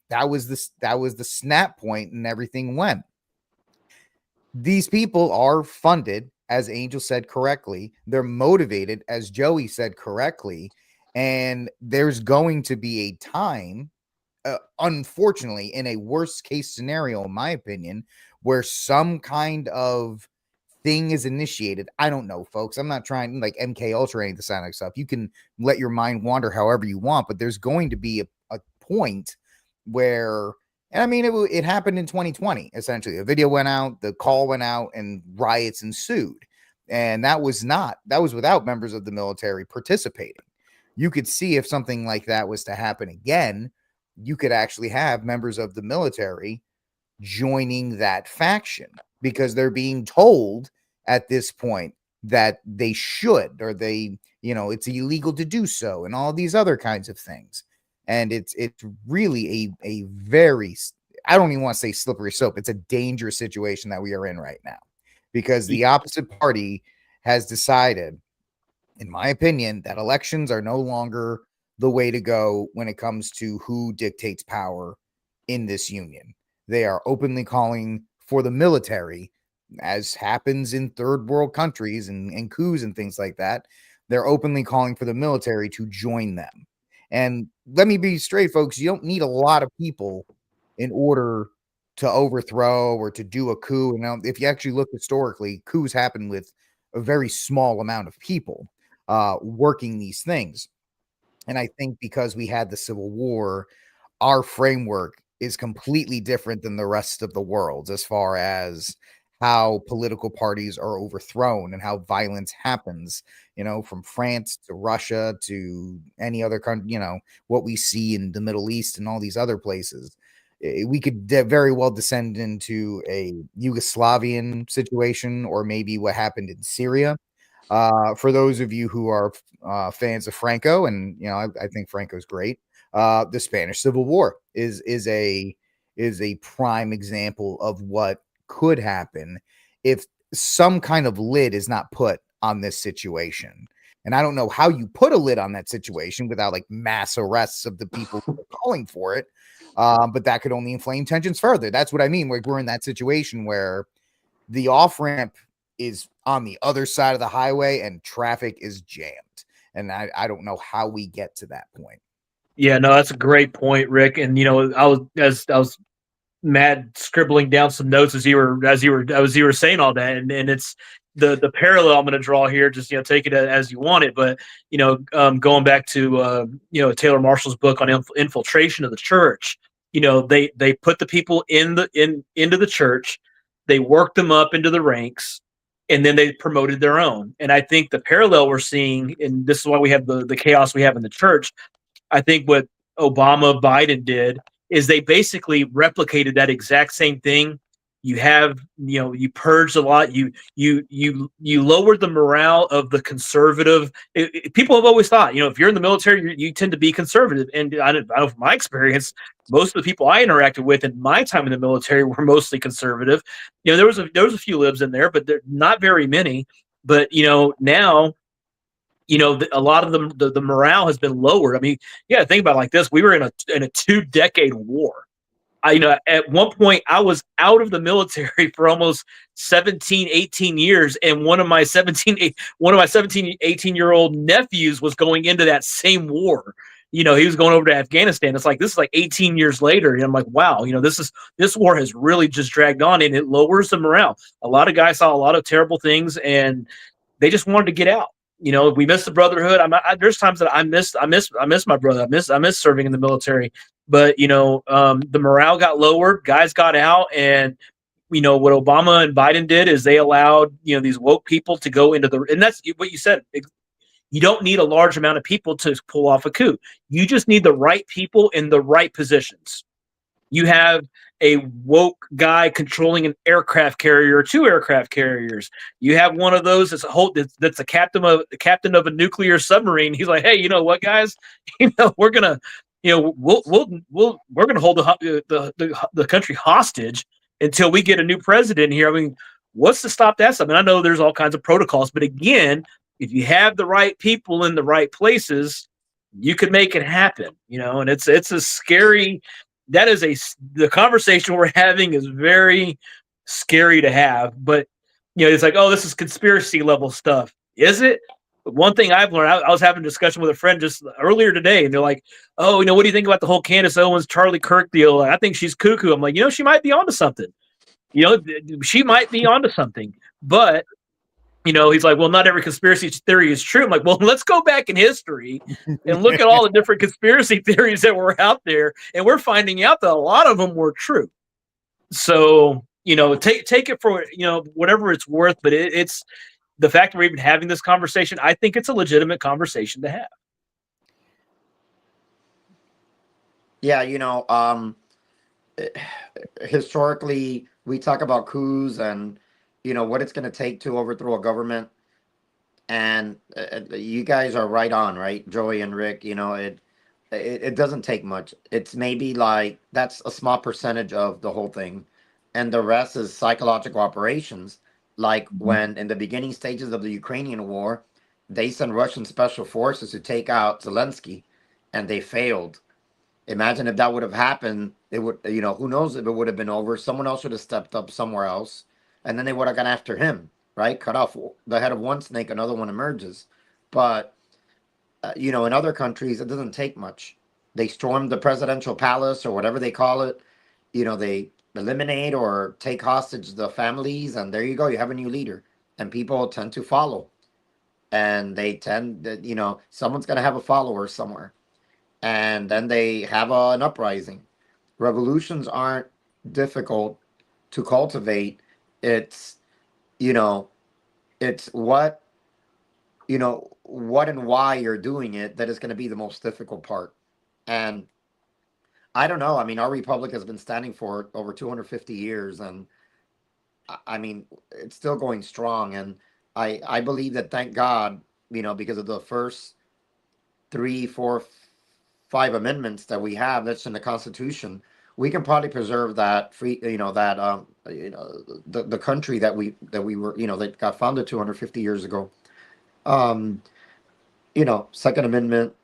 Speaker 1: that was the snap point, and everything went. These people are funded, as Angel said correctly. They're motivated, as Joey said correctly. And there's going to be a time, unfortunately, in a worst case scenario, in my opinion, where some kind of thing is initiated. I don't know, folks. I'm not trying like MK Ultra or any of the sound stuff. You can let your mind wander however you want, but there's going to be a point where, and I mean, it happened in 2020, essentially. A video went out, the call went out, and riots ensued. And that was without members of the military participating. You could see if something like that was to happen again, you could actually have members of the military joining that faction because they're being told at this point that they should, or it's illegal to do so, and all these other kinds of things. And it's really a very, I don't even want to say slippery slope. It's a dangerous situation that we are in right now, because the opposite party has decided, in my opinion, that elections are no longer the way to go when it comes to who dictates power in this union. They are openly calling for the military, as happens in third world countries and coups and things like that. They're openly calling for the military to join them. And let me be straight, folks, you don't need a lot of people in order to overthrow or to do a coup. And if you actually look historically, coups happen with a very small amount of people working these things. And I think because we had the Civil War, our framework is completely different than the rest of the world as far as how political parties are overthrown and how violence happens, from France to Russia to any other country, what we see in the Middle East and all these other places. We could very well descend into a Yugoslavian situation, or maybe what happened in Syria. For those of you who are fans of Franco, and I think Franco's great. The Spanish Civil War is a prime example of what could happen if some kind of lid is not put on this situation. And I don't know how you put a lid on that situation without like mass arrests of the people who are calling for it. But that could only inflame tensions further. That's what I mean. Like, we're in that situation where the off ramp is on the other side of the highway and traffic is jammed. And I don't know how we get to that point.
Speaker 2: Yeah, no, that's a great point, Rick. And I was mad scribbling down some notes as you were saying all that, and it's the parallel I'm going to draw here. Just take it as you want it, but going back to Taylor Marshall's book on infiltration of the church. They put the people into the church, they worked them up into the ranks, and then they promoted their own. And I think the parallel we're seeing, and this is why we have the chaos we have in the church. I think what Obama, Biden did is they basically replicated that exact same thing. You have, you purged a lot. You lowered the morale of the conservative. People have always thought, if you're in the military, you tend to be conservative. And I know from my experience, most of the people I interacted with in my time in the military were mostly conservative. There was a few libs in there, but not very many. But now, a lot of them, the morale has been lowered. I mean, yeah, think about it like this. We were in a 2-decade war. At one point I was out of the military for almost 17, 18 years. And one of my 17, 18-year-old nephews was going into that same war. He was going over to Afghanistan. It's like, this is like 18 years later. And I'm like, wow, this war has really just dragged on, and it lowers the morale. A lot of guys saw a lot of terrible things and they just wanted to get out. We miss the brotherhood. There's times that I miss my brother. I miss serving in the military. But the morale got lowered. Guys got out, and what Obama and Biden did is they allowed these woke people to go into and that's what you said. You don't need a large amount of people to pull off a coup. You just need the right people in the right positions. You have a woke guy controlling an aircraft carrier or 2 aircraft carriers. You have one of those that's a captain of a nuclear submarine. He's like, hey, you know what, guys? We're gonna, we're gonna hold the country hostage until we get a new president here. I mean, what's to stop that stuff? I mean, I know there's all kinds of protocols, but again, if you have the right people in the right places, you can make it happen. And it's a scary. That is the conversation we're having is very scary to have, but it's like, oh, this is conspiracy level stuff. Is it? But one thing I've learned, I was having a discussion with a friend just earlier today, and they're like, oh, what do you think about the whole Candace Owens, Charlie Kirk deal? I think she's cuckoo. I'm like, she might be onto something. She might be onto something, but he's like, well, not every conspiracy theory is true. I'm like, well, let's go back in history and look at all the different conspiracy theories that were out there. And we're finding out that a lot of them were true. So, take it for, whatever it's worth, but it's the fact that we're even having this conversation. I think it's a legitimate conversation to have.
Speaker 3: Yeah. Historically, we talk about coups and, what it's going to take to overthrow a government. And you guys are right on, right? Joey and Rick, it doesn't take much. It's maybe like, that's a small percentage of the whole thing. And the rest is psychological operations. Like when in the beginning stages of the Ukrainian war, they sent Russian special forces to take out Zelensky, and they failed. Imagine if that would have happened, it would, who knows if it would have been over. Someone else would have stepped up somewhere else, and then they would have gone after him, right? Cut off the head of one snake, another one emerges. But, in other countries, it doesn't take much. They storm the presidential palace or whatever they call it. They eliminate or take hostage the families, and there you go. You have a new leader, and people tend to follow. And they tend that, someone's going to have a follower somewhere. And then they have an uprising. revolutions aren't difficult to cultivate. It's, you know, it's what and why you're doing it that is going to be the most difficult part. And I don't know. I mean, our republic has been standing for over 250 years, and I mean, it's still going strong. And I believe that, thank God, because of the first three, four, five amendments that we have that's in the Constitution, we can probably preserve that free, that the country that we were, that got founded 250 years ago. Um, Second Amendment,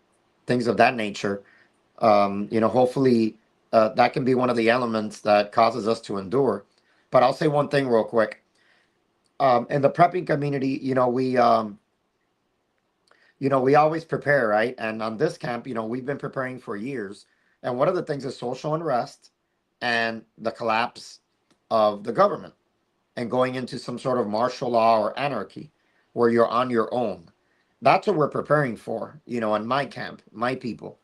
Speaker 3: things of that nature. Hopefully, that can be one of the elements that causes us to endure. But I'll say one thing real quick. In the prepping community, we always prepare, right? And on this camp, we've been preparing for years. And one of the things is social unrest and the collapse of the government and going into some sort of martial law or anarchy where you're on your own. That's what we're preparing for, in my camp, my people.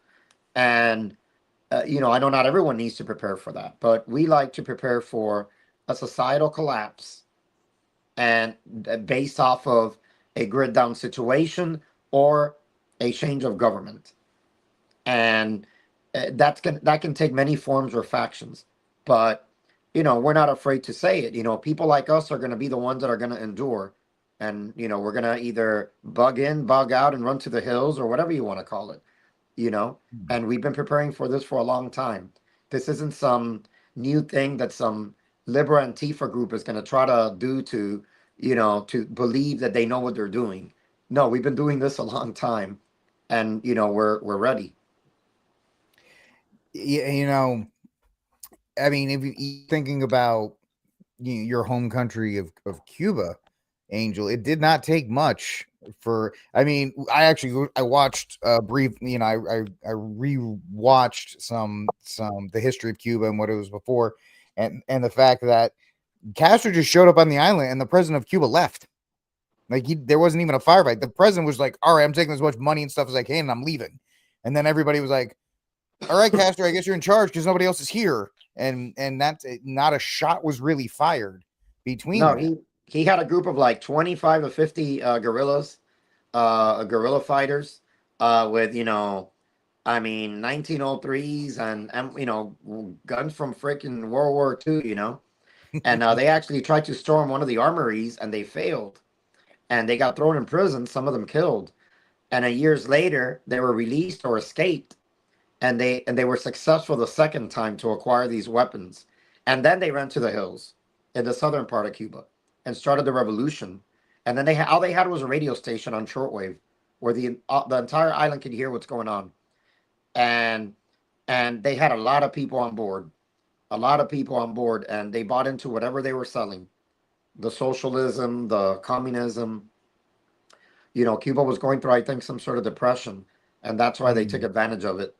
Speaker 3: And, I know not everyone needs to prepare for that, but we like to prepare for a societal collapse and based off of a grid down situation or a change of government. And that can take many forms or factions. But, we're not afraid to say it. People like us are going to be the ones that are going to endure. And, we're going to either bug in, bug out, and run to the hills or whatever you want to call it, and we've been preparing for this for a long time. This isn't some new thing that some liberal Antifa group is going to try to do to believe that they know what they're doing. No, we've been doing this a long time, and we're ready.
Speaker 1: Yeah, I mean, if you're thinking about your home country of Cuba, Angel, it did not take much for. I mean, I watched a brief. I rewatched some the history of Cuba and what it was before, and the fact that Castro just showed up on the island and the president of Cuba left. Like there wasn't even a firefight. The president was like, "All right, I'm taking as much money and stuff as I can, and I'm leaving." And then everybody was like, "All right, Castro, I guess you're in charge because nobody else is here." And that's not a shot was really fired between
Speaker 3: No,
Speaker 1: them.
Speaker 3: he had a group of like 25 to 50 guerrillas, guerrilla fighters, with 1903s and guns from freaking World War II, and they actually tried to storm one of the armories and they failed, and they got thrown in prison. Some of them killed, and years later they were released or escaped, and they were successful the second time to acquire these weapons, and then they ran to the hills in the southern part of Cuba and started the revolution. And then all they had was a radio station on shortwave where the entire island could hear what's going on, and they had a lot of people on board, and they bought into whatever they were selling, the socialism, the communism. Cuba was going through, I think, some sort of depression, and that's why they took advantage of it.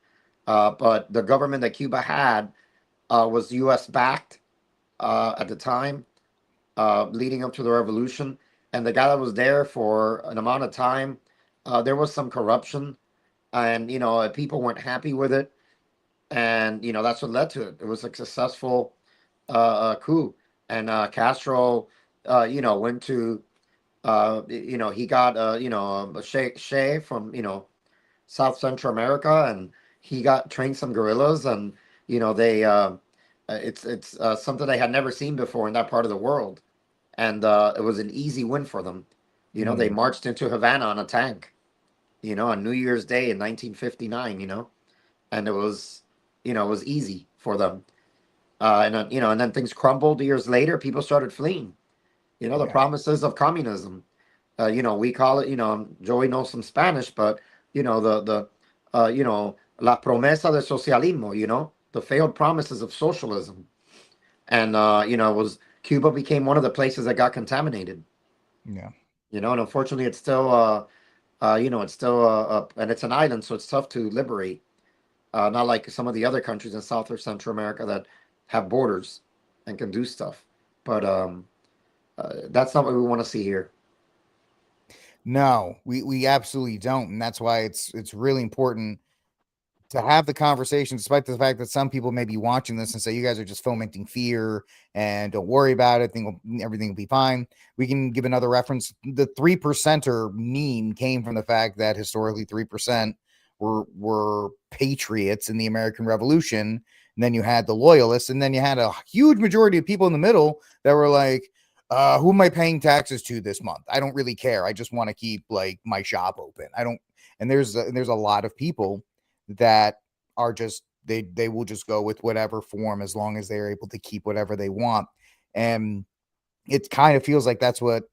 Speaker 3: But the government that Cuba had was U.S. backed at the time, leading up to the revolution. And the guy that was there for an amount of time, there was some corruption, and people weren't happy with it, and that's what led to it. It was a successful coup, and Castro, went to, he got a Che from South Central America, and he got trained some guerrillas, and they it's something they had never seen before in that part of the world, and it was an easy win for them. They marched into Havana on a tank, on New Year's Day in 1959, and it was easy for them. And then things crumbled years later. People started fleeing. The promises of communism. We call it. Joey knows some Spanish, but la promesa de socialismo. The failed promises of socialism, and it was Cuba became one of the places that got contaminated.
Speaker 1: Yeah.
Speaker 3: And unfortunately, it's still and it's an island, so it's tough to liberate. Not like some of the other countries in South or Central America that have borders and can do stuff. But that's not what we want to see here.
Speaker 1: No, we absolutely don't, and that's why it's really important to have the conversation, despite the fact that some people may be watching this and say you guys are just fomenting fear and don't worry about it, everything will be fine. We can give another reference. The 3%er meme came from the fact that historically 3% were patriots in the American Revolution. And then you had the loyalists, and then you had a huge majority of people in the middle that were like, who am I paying taxes to this month? I don't really care. I just want to keep like my shop open. I don't. And there's a lot of people that are just they will just go with whatever form as long as they're able to keep whatever they want. And it kind of feels like that's what,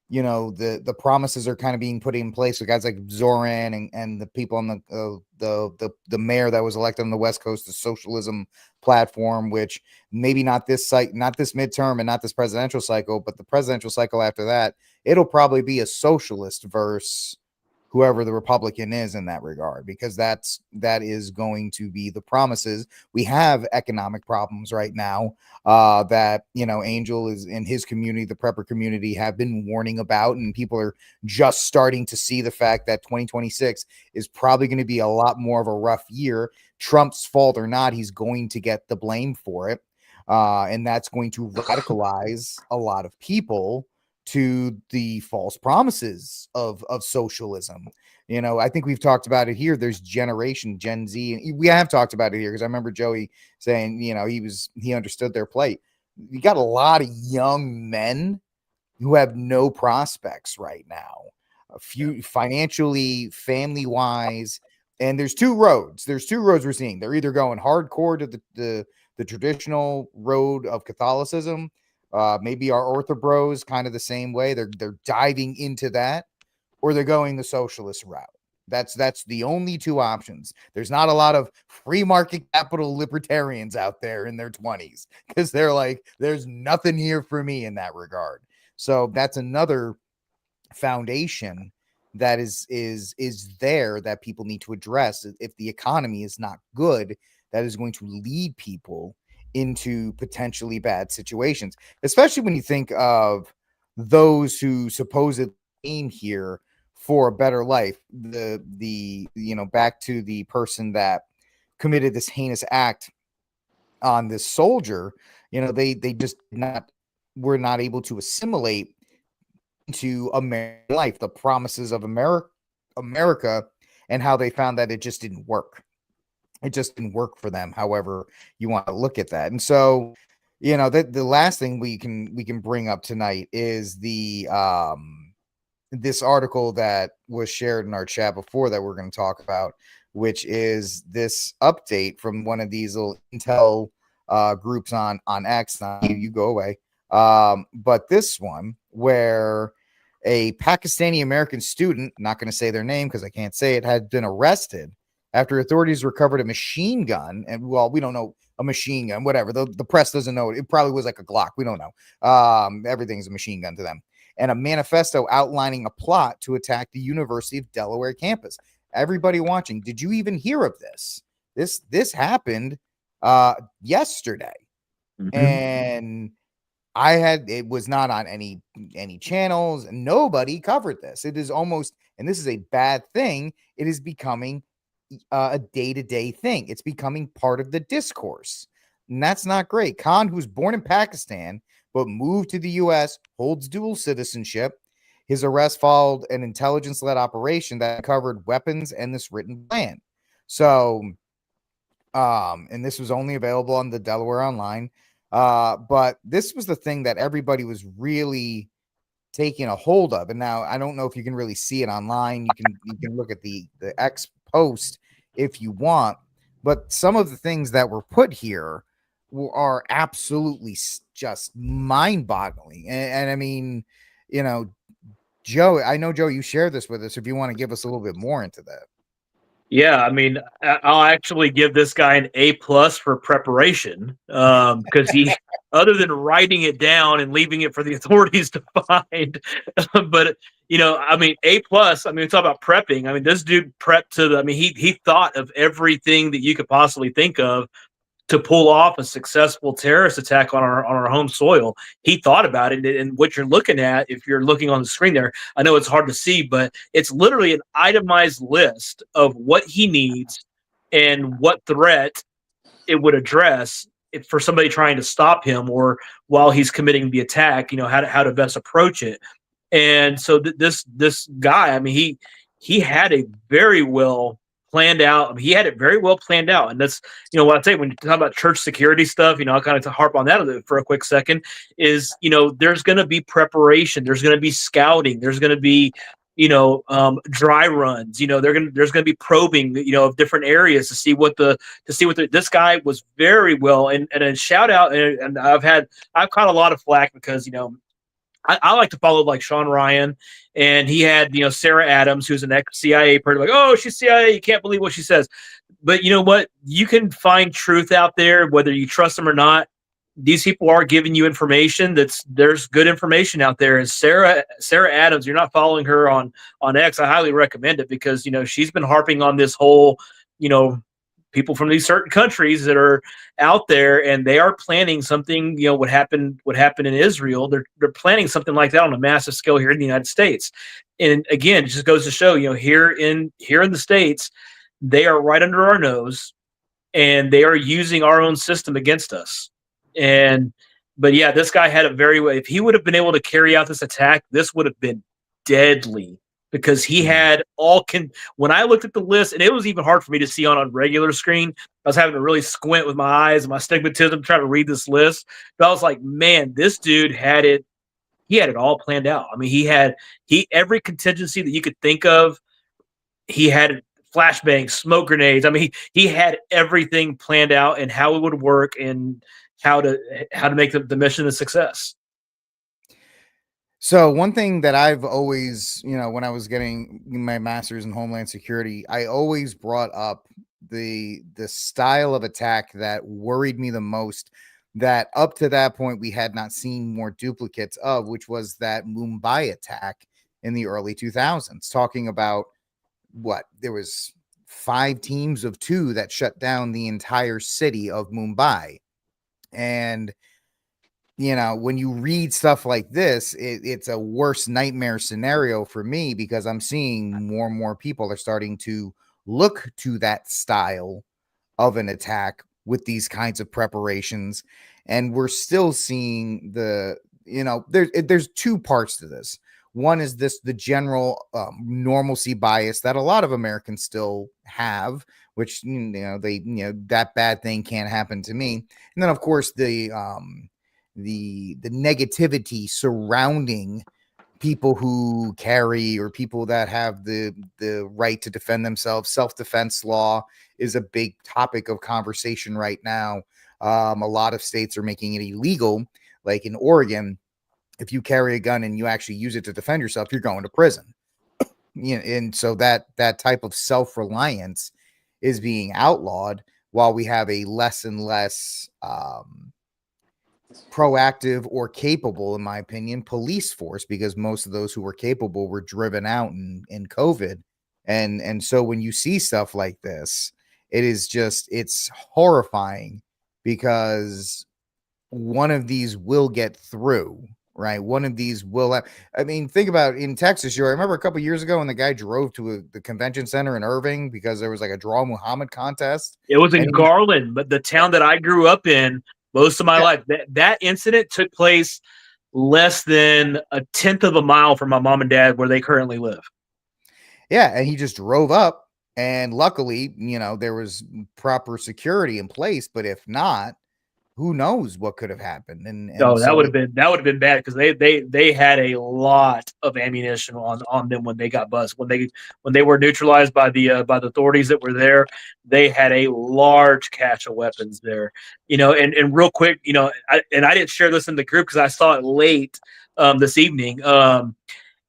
Speaker 1: you know, the promises are kind of being put in place with guys like Zoran and the people on the mayor that was elected on the West Coast, the socialism platform, which maybe not this midterm and not this presidential cycle, but the presidential cycle after that, it'll probably be a socialist versus whoever the Republican is in that regard, because that is going to be the promises. We have economic problems right now that, you know, Angel is in his community, the prepper community, have been warning about, and people are just starting to see the fact that 2026 is probably going to be a lot more of a rough year. Trump's fault or not, he's going to get the blame for it. And that's going to radicalize a lot of people to the false promises of socialism. You know, I think we've talked about it here. There's Gen Z, and we have talked about it here because I remember Joey saying, you know, he understood their plight. You got a lot of young men who have no prospects right now, a few financially, family wise. And there's two roads we're seeing. They're either going hardcore to the traditional road of Catholicism. Maybe our Ortho Bros kind of the same way. They're diving into that, or they're going the socialist route. That's the only two options. There's not a lot of free market capital libertarians out there in their 20s because they're like, there's nothing here for me in that regard. So that's another foundation that is there that people need to address. If the economy is not good, that is going to lead people into potentially bad situations, especially when you think of those who supposedly came here for a better life. The you know, back to the person that committed this heinous act on this soldier, you know, they just were not able to assimilate into American life, the promises of America, and how they found that it just didn't work. It just didn't work for them, however you want to look at that. And so, you know, the last thing we can bring up tonight is the this article that was shared in our chat before that we're going to talk about, which is this update from one of these little intel groups on X. You go away. But this one where a Pakistani American student, not going to say their name because I can't say it, had been arrested after authorities recovered a machine gun. And, well, we don't know, a machine gun, whatever. The press doesn't know. It probably was like a Glock. We don't know. Everything's a machine gun to them. And a manifesto outlining a plot to attack the University of Delaware campus. Everybody watching, did you even hear of this? This happened yesterday. Mm-hmm. And it was not on any channels. Nobody covered this. It is almost, and this is a bad thing, it is becoming a day-to-day thing. It's becoming part of the discourse, and that's not great. Khan, who's born in Pakistan but moved to the U.S., holds dual citizenship. His arrest followed an intelligence-led operation that covered weapons and this written plan. So, and this was only available on the Delaware Online. But this was the thing that everybody was really taking a hold of. And now I don't know if you can really see it online. You can look at the X post if you want, but some of the things that were put here are absolutely just mind-boggling. And I mean, you know, Joe, I know, Joe, you share this with us. If you want to give us a little bit more into that.
Speaker 2: Yeah, I mean, I'll actually give this guy an A+ for preparation, because he, other than writing it down and leaving it for the authorities to find, but you know, I mean, A+. I mean, talk about prepping. I mean, this dude prepped to. I mean, he thought of everything that you could possibly think of to pull off a successful terrorist attack on our home soil. He thought about it, and what you're looking at, if you're looking on the screen there, I know it's hard to see, but it's literally an itemized list of what he needs and what threat it would address for somebody trying to stop him or while he's committing the attack, how to best approach it. And so this guy, I mean, he had a very well planned out. I mean, he had it very well planned out. And that's, what I say when you talk about church security stuff, I'll kind of harp on that for a quick second is, there's going to be preparation. There's going to be scouting. There's going to be, dry runs, there's going to be probing, of different areas to see what this guy was very well. And a shout out. And I've caught a lot of flack because, I like to follow like Sean Ryan, and he had, Sarah Adams, who's an ex-CIA person, like, oh, she's CIA. You can't believe what she says. But you know what? You can find truth out there, whether you trust them or not. These people are giving you information there's good information out there. And Sarah Adams, you're not following her on X. I highly recommend it because, she's been harping on this whole, people from these certain countries that are out there, and they are planning something, what happened in Israel. They're planning something like that on a massive scale here in the United States. And again, it just goes to show, here in the States, they are right under our nose and they are using our own system against us. But yeah, this guy had if he would have been able to carry out this attack, this would have been deadly. Because he had when I looked at the list, and it was even hard for me to see on a regular screen, I was having to really squint with my eyes and my stigmatism trying to read this list. But I was like, man, this dude he had it all planned out. I mean, every contingency that you could think of, he had flashbangs, smoke grenades. I mean, he had everything planned out and how it would work and how to make the mission a success.
Speaker 1: So one thing that I've always, when I was getting my master's in Homeland Security, I always brought up the style of attack that worried me the most, that up to that point we had not seen more duplicates of, which was that Mumbai attack in the early 2000s, talking about there was 5 teams of 2 that shut down the entire city of Mumbai. And when you read stuff like this, it's a worse nightmare scenario for me, because I'm seeing more and more people are starting to look to that style of an attack with these kinds of preparations. And we're still seeing there's 2 parts to this. One is the general normalcy bias that a lot of Americans still have, which, that bad thing can't happen to me. And then, of course, the negativity surrounding people who carry, or people that have the right to defend themselves. Self-defense law is a big topic of conversation right now. A lot of states are making it illegal. Like in Oregon, if you carry a gun and you actually use it to defend yourself, you're going to prison. And so that type of self-reliance is being outlawed, while we have a less and less proactive or capable, in my opinion, police force, because most of those who were capable were driven out in COVID. And so when you see stuff like this, it's horrifying, because one of these will get through, right? One of these will have, I mean, think about in Texas. I remember a couple years ago when the guy drove to the convention center in Irving because there was like a Draw Muhammad contest.
Speaker 2: It was in Garland, but the town that I grew up in most of my life, that incident took place less than 1/10 of a mile from my mom and dad where they currently live.
Speaker 1: Yeah, and he just drove up, and luckily, there was proper security in place. But if not, who knows what could have happened? And
Speaker 2: so that would have been bad, because they had a lot of ammunition on them when they got buzzed. When they were neutralized by the authorities that were there, they had a large cache of weapons there. And real quick, I didn't share this in the group because I saw it late this evening. I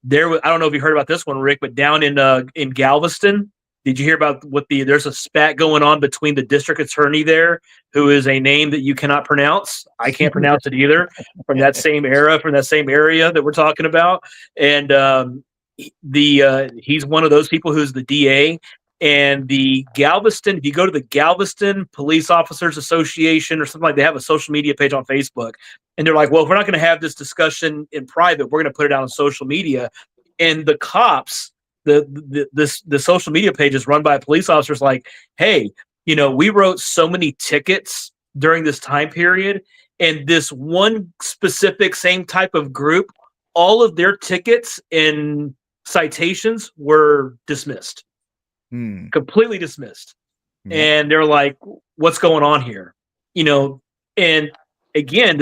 Speaker 2: don't know if you heard about this one, Rick, but down in Galveston. Did you hear about there's a spat going on between the district attorney there, who is a name that you cannot pronounce. I can't pronounce it either, from that same area that we're talking about. And he's one of those people who's the DA. And the Galveston, if you go to the Galveston Police Officers Association or something like, they have a social media page on Facebook. And they're like, well, if we're not going to have this discussion in private, we're going to put it out on social media. And the cops, the social media page is run by police officers, like, hey, we wrote so many tickets during this time period, and this one specific same type of group, all of their tickets and citations were dismissed, completely dismissed.
Speaker 1: Yep.
Speaker 2: And they're like, what's going on here? And again,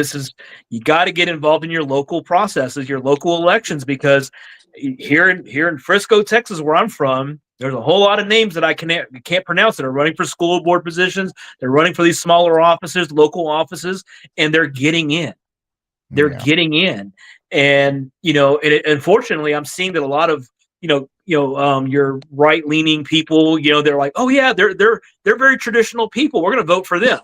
Speaker 2: you got to get involved in your local processes, your local elections, because here in Frisco, Texas, where I'm from, there's a whole lot of names that I can't pronounce that are running for school board positions. They're running for these smaller offices, local offices, and they're getting in. And unfortunately, I'm seeing that a lot of your right-leaning people, they're like, oh yeah, they're very traditional people. We're going to vote for them,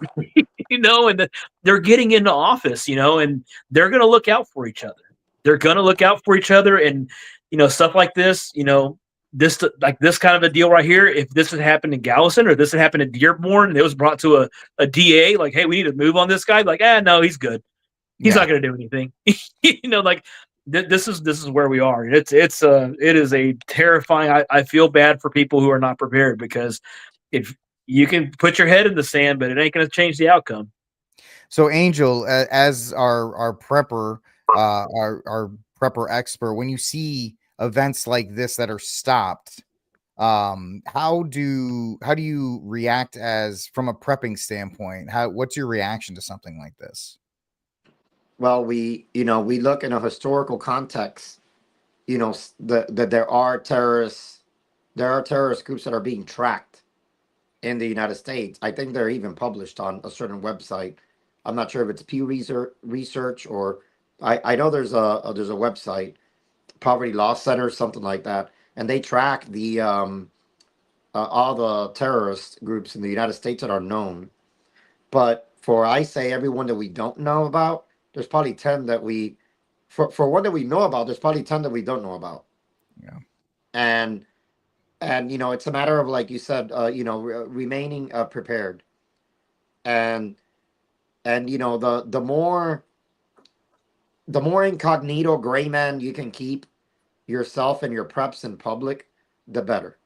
Speaker 2: and they're getting into office, and they're going to look out for each other. And stuff like this, this kind of a deal right here. If this had happened in Galveston or this had happened in Dearborn, and it was brought to a DA, like, hey, we need to move on this guy. Like, no, he's good. He's not going to do anything. This is where we are. It is a terrifying. I feel bad for people who are not prepared, because if you can put your head in the sand, but it ain't going to change the outcome.
Speaker 1: So, Angel, as our prepper, our prepper expert, when you see events like this that are stopped, how do you react from a prepping standpoint? What's your reaction to something like this?
Speaker 3: Well, we look in a historical context, that there are terrorist groups that are being tracked in the United States. I think they're even published on a certain website. I'm not sure if it's Pew Research or I know there's a website, Poverty Law Center, something like that, and they track the all the terrorist groups in the United States that are known. But I say everyone that we don't know about, there's probably 10 that for one that we know about, there's probably 10 that we don't know about.
Speaker 1: Yeah.
Speaker 3: And it's a matter of, like you said, remaining prepared. And the more incognito gray man you can keep yourself and your preps in public, the better.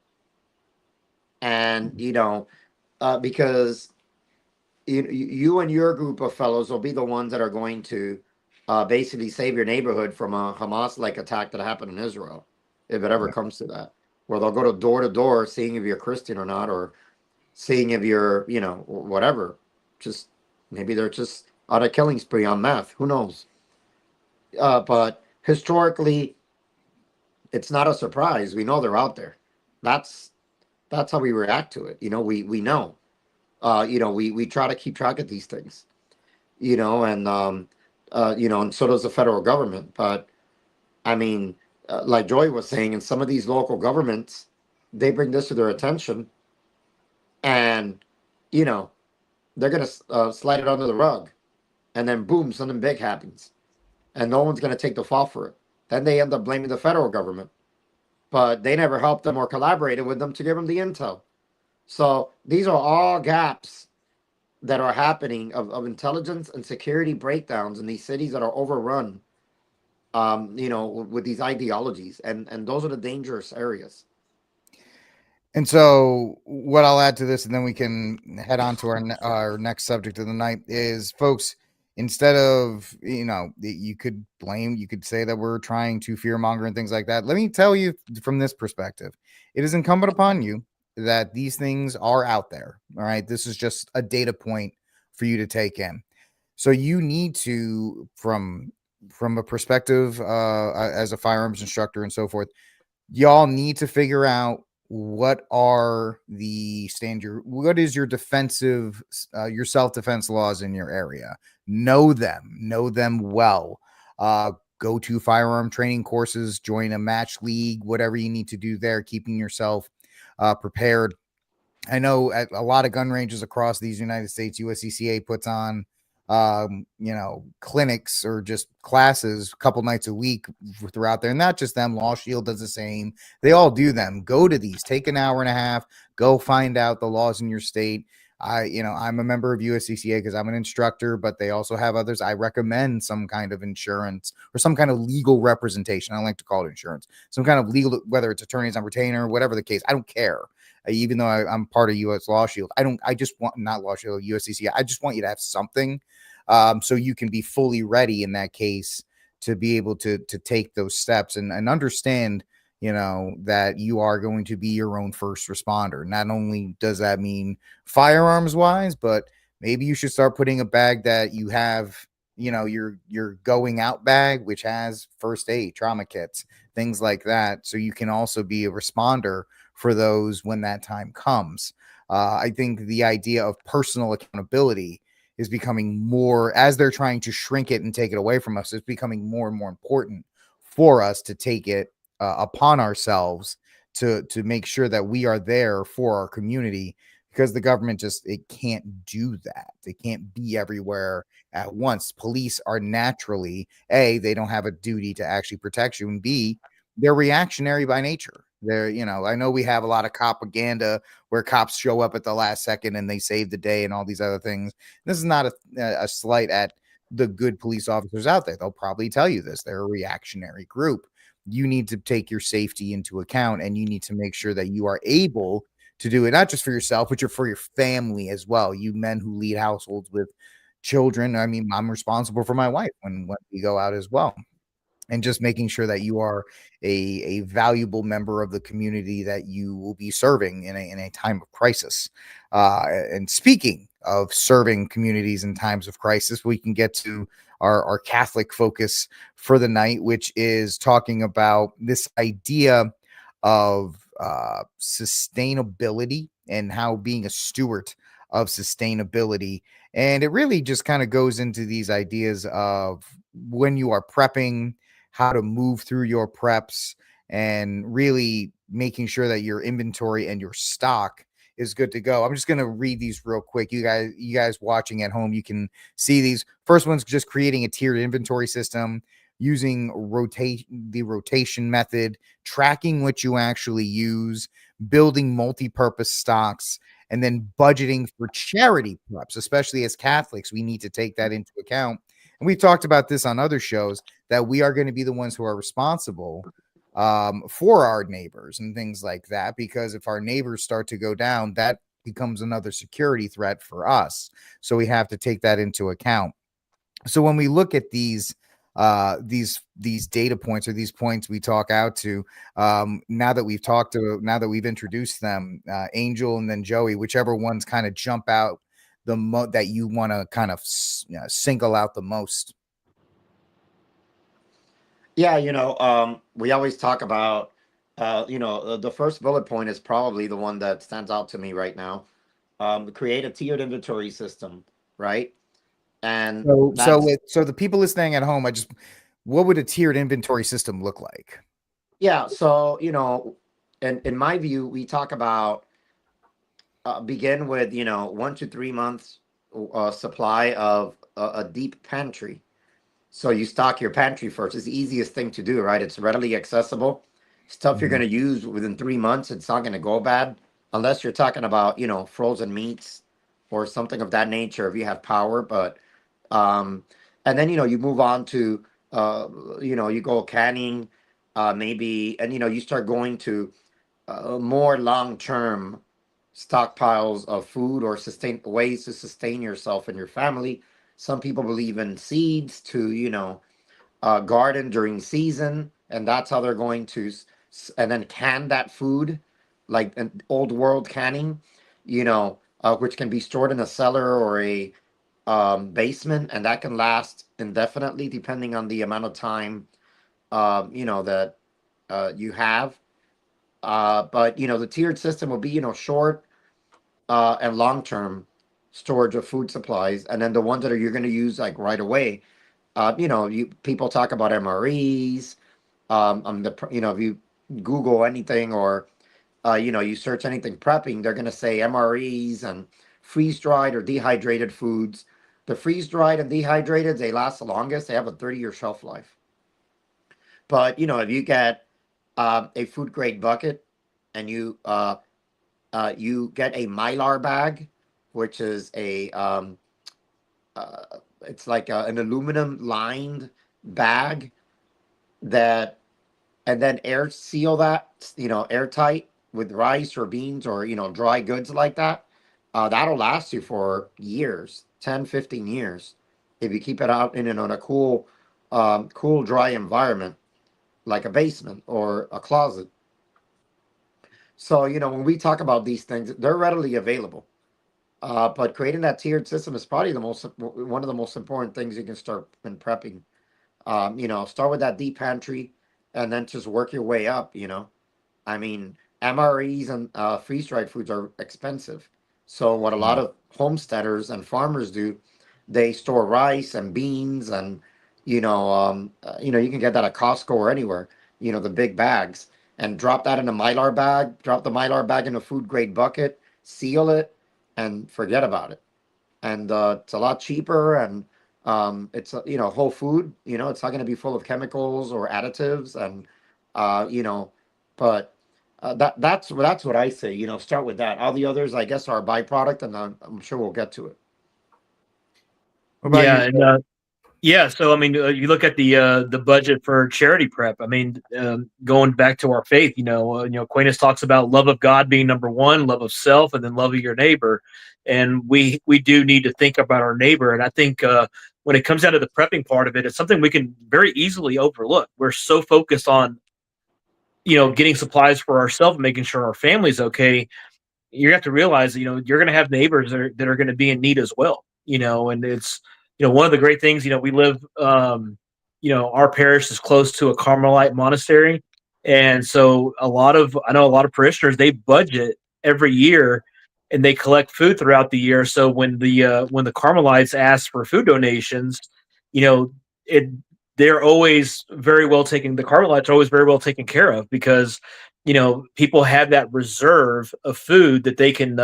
Speaker 3: And, because you and your group of fellows will be the ones that are going to basically save your neighborhood from a Hamas-like attack that happened in Israel, if it ever comes to that, where they'll go door to door, seeing if you're Christian or not, or seeing if you're, whatever. Just maybe they're just on a killing spree on meth. Who knows? But historically, it's not a surprise. We know they're out there. That's how we react to it. We know. We try to keep track of these things, and so does the federal government. But I mean, like Joy was saying, in some of these local governments, they bring this to their attention, and they're gonna slide it under the rug, and then boom, something big happens, and no one's gonna take the fall for it. Then they end up blaming the federal government, but they never helped them or collaborated with them to give them the intel. So these are all gaps that are happening of intelligence and security breakdowns in these cities that are overrun, with these ideologies. And those are the dangerous areas.
Speaker 1: And so what I'll add to this, and then we can head on to our next subject of the night, is, folks, instead of, you could say that we're trying to fearmonger and things like that. Let me tell you from this perspective, it is incumbent upon you that these things are out there. All right. This is just a data point for you to take in. So you need to, from a perspective as a firearms instructor and so forth, y'all need to figure out what is your defensive, your self-defense laws in your area. Know them well. Go to firearm training courses, join a match league, whatever you need to do there, keeping yourself prepared. I know at a lot of gun ranges across these United States, USCCA puts on, clinics or just classes a couple nights a week throughout there. And not just them, Law Shield does the same. They all do them. Go to these, take an hour and a half, go find out the laws in your state. I'm a member of USCCA because I'm an instructor, but they also have others. I recommend some kind of insurance or some kind of legal representation. I don't like to call it insurance, some kind of legal, whether it's attorneys on retainer, whatever the case. I don't care. Even though I'm part of US Law Shield, I just want, not Law Shield, USCCA. I just want you to have something, so you can be fully ready in that case to be able to take those steps and understand, that you are going to be your own first responder. Not only does that mean firearms wise, but maybe you should start putting a bag that you have, your going out bag, which has first aid, trauma kits, things like that. So you can also be a responder for those when that time comes. I think the idea of personal accountability is becoming more, as they're trying to shrink it and take it away from us, it's becoming more and more important for us to take it upon ourselves to make sure that we are there for our community, because the government it can't do that. They can't be everywhere at once. Police are naturally, A, they don't have a duty to actually protect you, and B, they're reactionary by nature. I know we have a lot of propaganda where cops show up at the last second and they save the day and all these other things. This is not a slight at the good police officers out there. They'll probably tell you this. They're a reactionary group. You need to take your safety into account, and you need to make sure that you are able to do it, not just for yourself, but for your family as well. You men who lead households with children. I mean, I'm responsible for my wife when we go out as well. And just making sure that you are a valuable member of the community that you will be serving in a time of crisis. And speaking of serving communities in times of crisis, we can get to our Catholic focus for the night, which is talking about this idea of sustainability and how being a steward of sustainability. And it really just kind of goes into these ideas of when you are prepping, how to move through your preps, and really making sure that your inventory and your stock is good to go. I'm just going to read these real quick. You guys watching at home, you can see these. First one's just creating a tiered inventory system, using the rotation method, tracking what you actually use, building multi-purpose stocks, and then budgeting for charity preps. Especially as Catholics, we need to take that into account. And we've talked about this on other shows, that we are going to be the ones who are responsible for our neighbors and things like that. Because if our neighbors start to go down, that becomes another security threat for us. So we have to take that into account. So when we look at these data points, or these points we talk out to, now that we've introduced them, Angel and then Joey, whichever ones kind of jump out that you want to kind of single out the most.
Speaker 3: Yeah, we always talk about, the first bullet point is probably the one that stands out to me right now. Create a tiered inventory system, right? And
Speaker 1: So the people listening at home, what would a tiered inventory system look like?
Speaker 3: yeah, so in my view, we talk about begin with 1 to 3 months supply of a deep pantry. So you stock your pantry first. It's the easiest thing to do, right? It's readily accessible. Stuff you're going to use within 3 months. It's not going to go bad unless you're talking about frozen meats or something of that nature if you have power. But and then you move on to you go canning, maybe, and you start going to more long term stockpiles of food or sustain ways to sustain yourself and your family. Some people believe in seeds to garden during season, and that's how they're going to and then can that food, like an old world canning, which can be stored in a cellar or a basement, and that can last indefinitely depending on the amount of time that you have. But the tiered system will be short and long term storage of food supplies, and then the ones that you're going to use like right away. You people talk about MREs. If you Google anything or you search anything prepping, they're going to say MREs and freeze dried or dehydrated foods. The freeze dried and dehydrated, they last the longest. They have a 30-year shelf life. But if you get a food grade bucket and you get a Mylar bag which is uh, it's like an aluminum lined bag that, and then air seal that, airtight with rice or beans or, dry goods like that. That'll last you for years, 10, 15 years, if you keep it out in a cool, cool, dry environment like a basement or a closet. So, when we talk about these things, they're readily available. But creating that tiered system is probably one of the most important things you can start in prepping. Start with that deep pantry and then just work your way up. I mean, MREs and freeze dried foods are expensive. So what a lot of homesteaders and farmers do, they store rice and beans and you can get that at Costco or anywhere. The big bags, and drop that in a mylar bag. Drop the mylar bag in a food grade bucket, seal it, and forget about it. And it's a lot cheaper, and it's whole food. It's not going to be full of chemicals or additives, and uh, you know, but that's what I say. Start with that. All the others, I guess, are a byproduct, and I'm sure we'll get to it.
Speaker 1: What about
Speaker 2: Yeah,
Speaker 1: you?
Speaker 2: and yeah. So I mean, you look at the budget for charity prep. I mean, going back to our faith, Aquinas talks about love of God being number one, love of self, and then love of your neighbor. And we do need to think about our neighbor. And I think when it comes down to the prepping part of it, it's something we can very easily overlook. We're so focused on getting supplies for ourselves, making sure our family's okay. You have to realize, you're going to have neighbors that are going to be in need as well. And it's, one of the great things, we live, our parish is close to a Carmelite monastery. And so I know a lot of parishioners, they budget every year and they collect food throughout the year. So when the Carmelites ask for food donations, you know, it, they're always very well taken. The Carmelites are always very well taken care of because people have that reserve of food that they can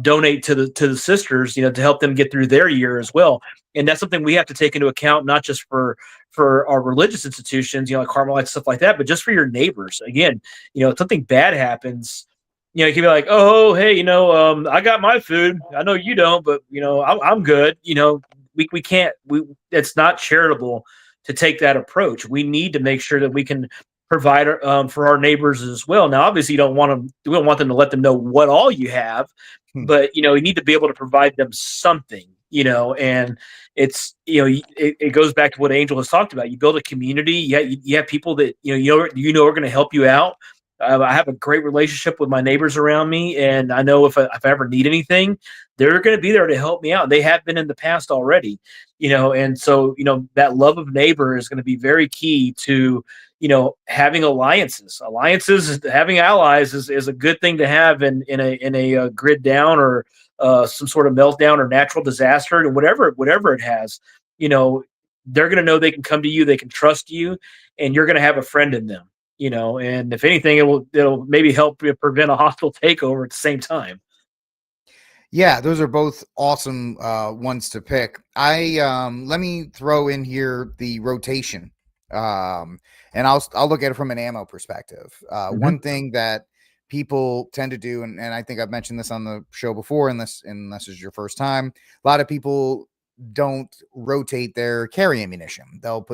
Speaker 2: donate to the sisters, to help them get through their year as well. And that's something we have to take into account, not just for our religious institutions, like Carmelites, stuff like that, but just for your neighbors. Again, if something bad happens, you can be like, oh, hey, I got my food. I know you don't, but I'm good. We can't. It's not charitable to take that approach. We need to make sure that we can provide for our neighbors as well. Now, obviously, we don't want them to let them know what all you have, but you need to be able to provide them something. And it's it goes back to what Angel has talked about. You build a community. You have people that are going to help you out. I have a great relationship with my neighbors around me, and I know if I ever need anything, they're going to be there to help me out. They have been in the past already, and so that love of neighbor is going to be very key to having alliances. Having allies is a good thing to have in a grid down or some sort of meltdown or natural disaster, and whatever it has. They're going to know they can come to you, they can trust you, and you're going to have a friend in them. And if anything, it'll maybe help prevent a hostile takeover at the same time.
Speaker 1: Yeah, those are both awesome ones to pick. Let me throw in here the rotation, and I'll look at it from an ammo perspective. One thing that people tend to do, and I think I've mentioned this on the show before, unless is your first time, a lot of people don't rotate their carry ammunition. They'll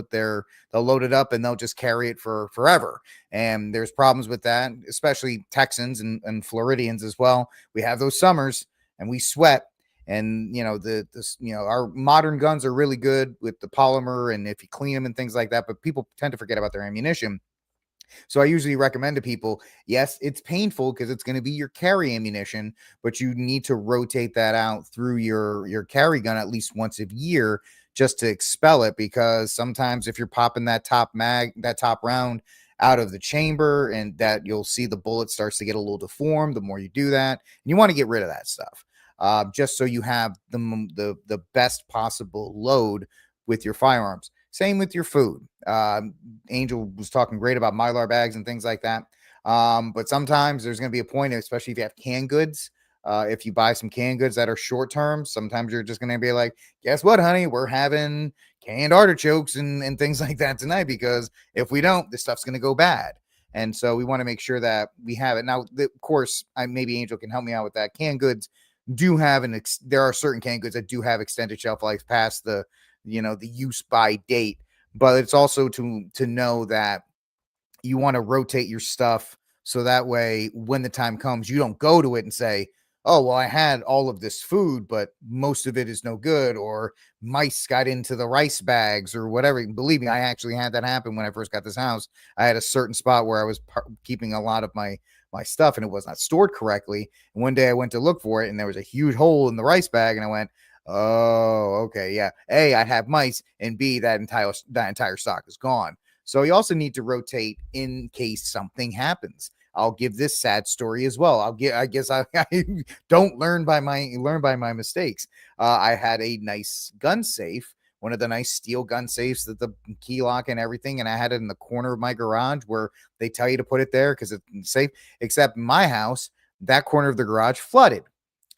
Speaker 1: load it up and they'll just carry it for forever. And there's problems with that, especially Texans and Floridians as well. We have those summers and we sweat, and our modern guns are really good with the polymer and if you clean them and things like that, but people tend to forget about their ammunition. So I usually recommend to people, yes, it's painful because it's going to be your carry ammunition, but you need to rotate that out through your carry gun at least once a year just to expel it, because sometimes if you're popping that top round out of the chamber, and that you'll see the bullet starts to get a little deformed the more you do that, and you want to get rid of that stuff, just so you have the best possible load with your firearms. Same with your food. Angel was talking great about Mylar bags and things like that. But sometimes there's going to be a point, especially if you have canned goods. If you buy some canned goods that are short term, sometimes you're just going to be like, guess what, honey? We're having canned artichokes and things like that tonight, because if we don't, this stuff's going to go bad. And so we want to make sure that we have it. Now, of course, maybe Angel can help me out with that. Canned goods do have there are certain canned goods that do have extended shelf life past the, the use by date, but it's also to know that you want to rotate your stuff so that way when the time comes, you don't go to it and say, oh, well, I had all of this food, but most of it is no good, or mice got into the rice bags or whatever. Believe me, I actually had that happen when I first got this house. I had a certain spot where I was keeping a lot of my stuff and it was not stored correctly. And one day I went to look for it and there was a huge hole in the rice bag, and I went, oh, okay, yeah. A, I have mice, and B, that entire stock is gone. So you also need to rotate in case something happens. I'll give this sad story as well. I guess I don't learn by my mistakes. I had a nice gun safe, one of the nice steel gun safes that the key lock and everything, and I had it in the corner of my garage where they tell you to put it there because it's safe. Except my house, that corner of the garage flooded.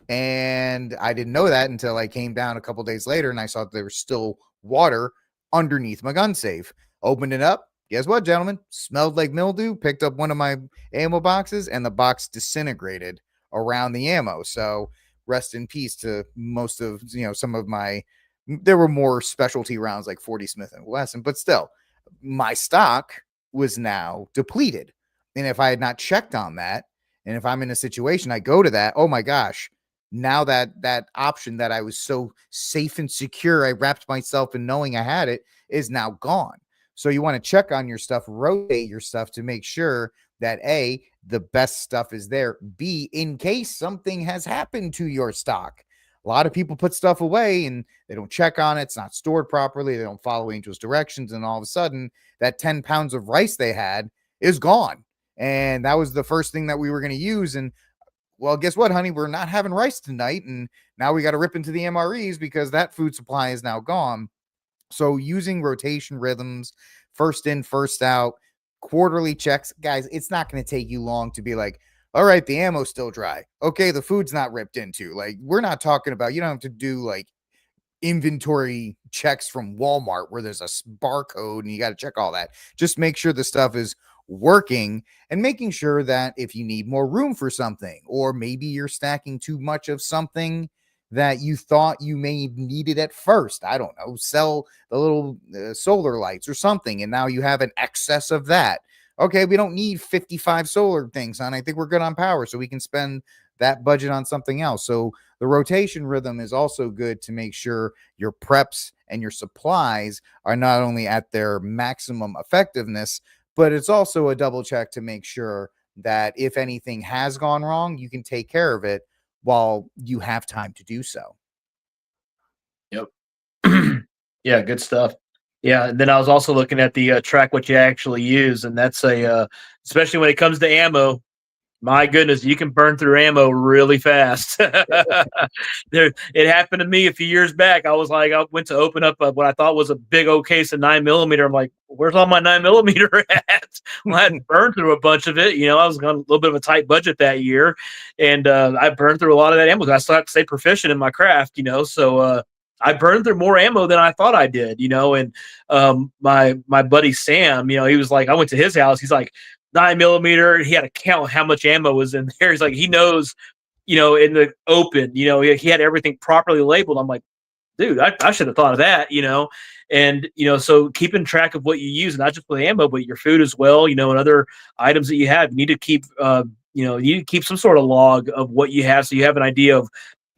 Speaker 1: And I didn't know that until I came down a couple days later and I saw there was still water underneath my gun safe. Opened it up. Guess what, gentlemen? Smelled like mildew. Picked up one of my ammo boxes and the box disintegrated around the ammo. So rest in peace to most of, some of my, there were more specialty rounds like 40 Smith and Wesson, but still my stock was now depleted. And if I had not checked on that, and if I'm in a situation, I go to that, oh my gosh, now that option that I was so safe and secure, I wrapped myself in knowing I had it, is now gone. So you want to check on your stuff, rotate your stuff to make sure that A, the best stuff is there. B, in case something has happened to your stock. A lot of people put stuff away and they don't check on it. It's not stored properly. They don't follow Angel's directions. And all of a sudden that 10 pounds of rice they had is gone. And that was the first thing that we were going to use. And well, guess what, honey? We're not having rice tonight. And now we got to rip into the MREs because that food supply is now gone. So using rotation rhythms, first in, first out, quarterly checks, guys, it's not going to take you long to be like, all right, the ammo's still dry. Okay, the food's not ripped into. Like, we're not talking about, you don't have to do like inventory checks from Walmart where there's a barcode and you got to check all that. Just make sure the stuff is working and making sure that if you need more room for something, or maybe you're stacking too much of something that you thought you may have needed at first. I don't know, sell the little solar lights or something, and now you have an excess of that. Okay, we don't need 55 solar things, hon. I think we're good on power, so we can spend that budget on something else. So the rotation rhythm is also good to make sure your preps and your supplies are not only at their maximum effectiveness, but it's also a double check to make sure that if anything has gone wrong, you can take care of it while you have time to do so.
Speaker 2: Yep. Yeah, good stuff. Yeah, and then I was also looking at the track what you actually use, and that's especially when it comes to ammo. My goodness, you can burn through ammo really fast. It happened to me a few years back. I went to open up what I thought was a big old case of 9mm. I'm like, where's all my 9mm at? Well, I had burned through a bunch of it. I was on a little bit of a tight budget that year, and I burned through a lot of that ammo. I still have to stay proficient in my craft, so I burned through more ammo than I thought I did, and my buddy Sam, he was like, I went to his house. He's like, 9mm. He had to count how much ammo was in there. He's like, he knows, in the open, he had everything properly labeled. I'm like, dude, I should have thought of that, and, so keeping track of what you use, not just with ammo, but your food as well, and other items that you have, you need to keep, you need to keep some sort of log of what you have. So you have an idea of,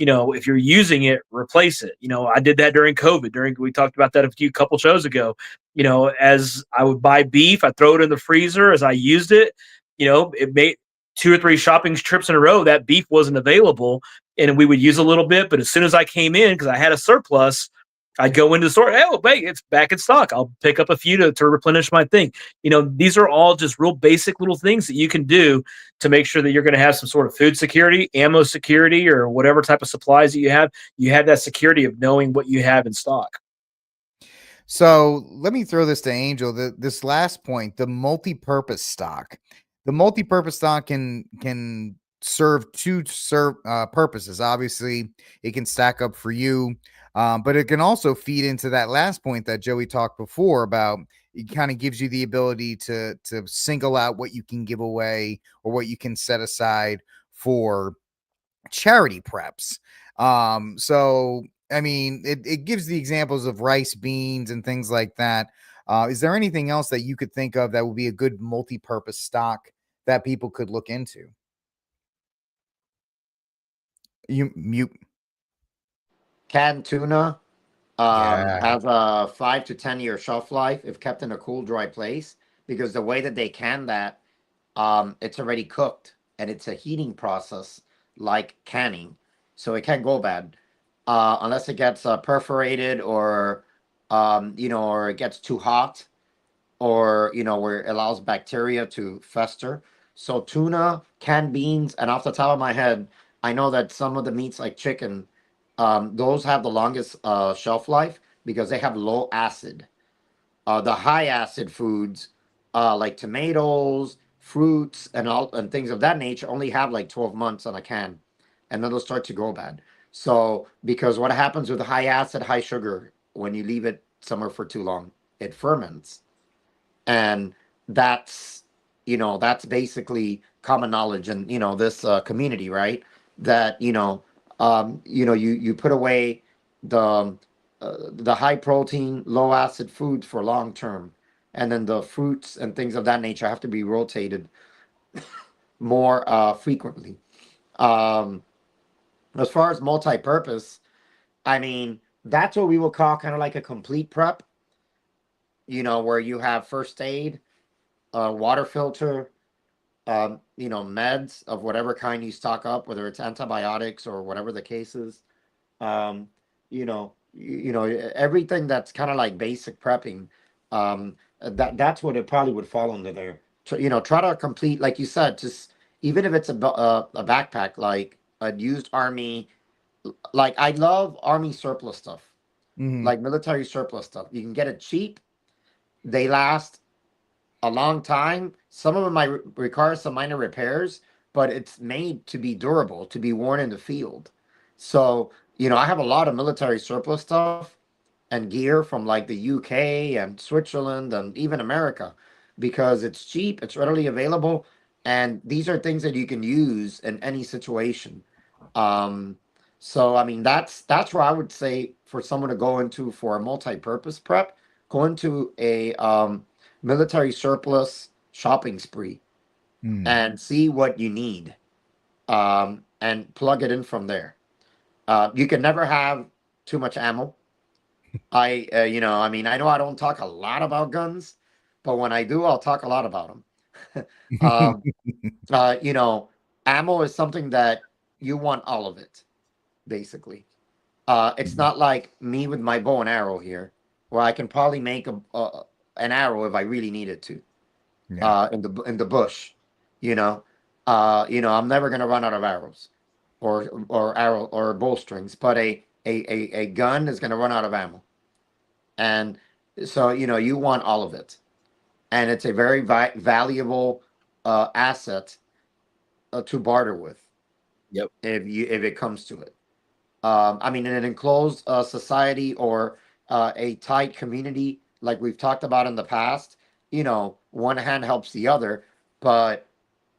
Speaker 2: if you're using it, replace it. I did that during COVID. We talked about that a couple shows ago. As I would buy beef, I throw it in the freezer. As I used it, it made 2 or 3 shopping trips in a row that beef wasn't available, and we would use a little bit. But as soon as I came in, because I had a surplus, I'd go into the store. Oh, wait, it's back in stock. I'll pick up a few to replenish my thing. These are all just real basic little things that you can do to make sure that you're going to have some sort of food security, ammo security, or whatever type of supplies that you have. You have that security of knowing what you have in stock.
Speaker 1: So let me throw this to Angel. This last point, the multi-purpose stock. The multi-purpose stock can serve two purposes. Obviously, it can stack up for you, but it can also feed into that last point that Joey talked before about. It kind of gives you the ability to single out what you can give away or what you can set aside for charity preps. So I mean, it gives the examples of rice, beans, and things like that. Is there anything else that you could think of that would be a good multi-purpose stock that people could look into? You mute.
Speaker 3: Canned tuna
Speaker 1: Yeah.
Speaker 3: has a 5 to 10 year shelf life if kept in a cool, dry place. Because the way that they can that, it's already cooked and it's a heating process like canning, so it can't go bad unless it gets perforated or or it gets too hot or where it allows bacteria to fester. So tuna, canned beans, and off the top of my head, I know that some of the meats like chicken, those have the longest shelf life because they have low acid. The high acid foods, like tomatoes, fruits, and things of that nature, only have like 12 months on a can, and then they'll start to go bad. So because what happens with high acid, high sugar, when you leave it somewhere for too long, it ferments, and that's that's basically common knowledge in this community, right? That you put away the the high protein, low acid foods for long term, and then the fruits and things of that nature have to be rotated more frequently. um as far as multi-purpose, I mean, that's what we will call kind of like a complete prep, where you have first aid, water filter, meds of whatever kind you stock up, whether it's antibiotics or whatever the case is. Everything that's kind of like basic prepping. That's what it probably would fall under there. Try to complete, like you said, just even if it's a backpack, like a used army. Like I love army surplus stuff,
Speaker 1: Mhm.
Speaker 3: like military surplus stuff. You can get it cheap. They last a long time. Some of them might require some minor repairs, but it's made to be durable, to be worn in the field. So, I have a lot of military surplus stuff and gear from like the UK and Switzerland and even America because it's cheap, it's readily available, and these are things that you can use in any situation. Um, so I mean that's where I would say for someone to go into for a multi-purpose prep, go into a military surplus shopping spree
Speaker 1: Mm.
Speaker 3: and see what you need, and plug it in from there. You can never have too much ammo. I mean, I know I don't talk a lot about guns, but when I do, I'll talk a lot about them. um, uh, you know, Ammo is something that you want all of it, basically. It's not like me with my bow and arrow here, where I can probably make an arrow if I really needed to,
Speaker 1: Yeah.
Speaker 3: in the bush. You know, I'm never gonna run out of arrows, or arrow or bowstrings, but a gun is gonna run out of ammo, and so you want all of it, and it's a very valuable asset to barter with
Speaker 2: Yep.
Speaker 3: if it comes to it. I mean, in an enclosed society or a tight community, like we've talked about in the past, one hand helps the other. But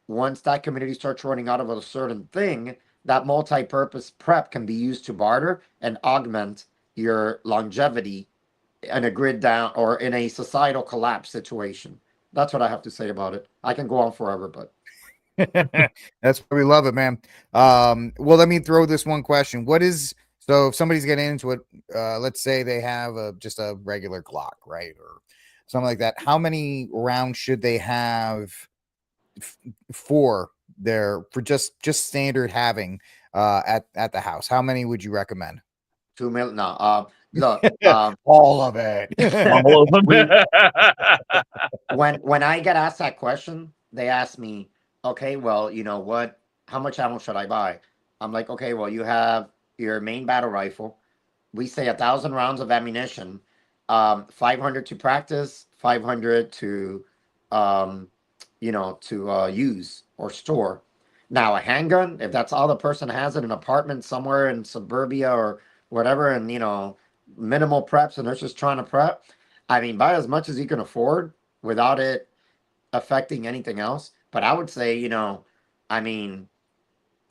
Speaker 3: once that community starts running out of a certain thing, that multi-purpose prep can be used to barter and augment your longevity in a grid down or in a societal collapse situation. That's what I have to say about it. I can go on forever, but
Speaker 1: That's why we love it, man. Well, let me throw this one question. What is so if somebody's getting into it, let's say they have just a regular Glock, right? Or something like that. How many rounds should they have f- for just standard having at the house? How many would you recommend?
Speaker 3: 2 million. No, look,
Speaker 1: All of it.
Speaker 2: All of them.
Speaker 3: we when I get asked that question, they ask me, okay, well, you know what? How much ammo should I buy? I'm like, okay, well, you have your main battle rifle. We say 1,000 rounds of ammunition, 500 to practice, 500 to, um, use or store. Now, a handgun, if that's all the person has in an apartment somewhere in suburbia or whatever, and minimal preps, and they're just trying to prep. I mean, buy as much as you can afford without it affecting anything else. But I would say, I mean,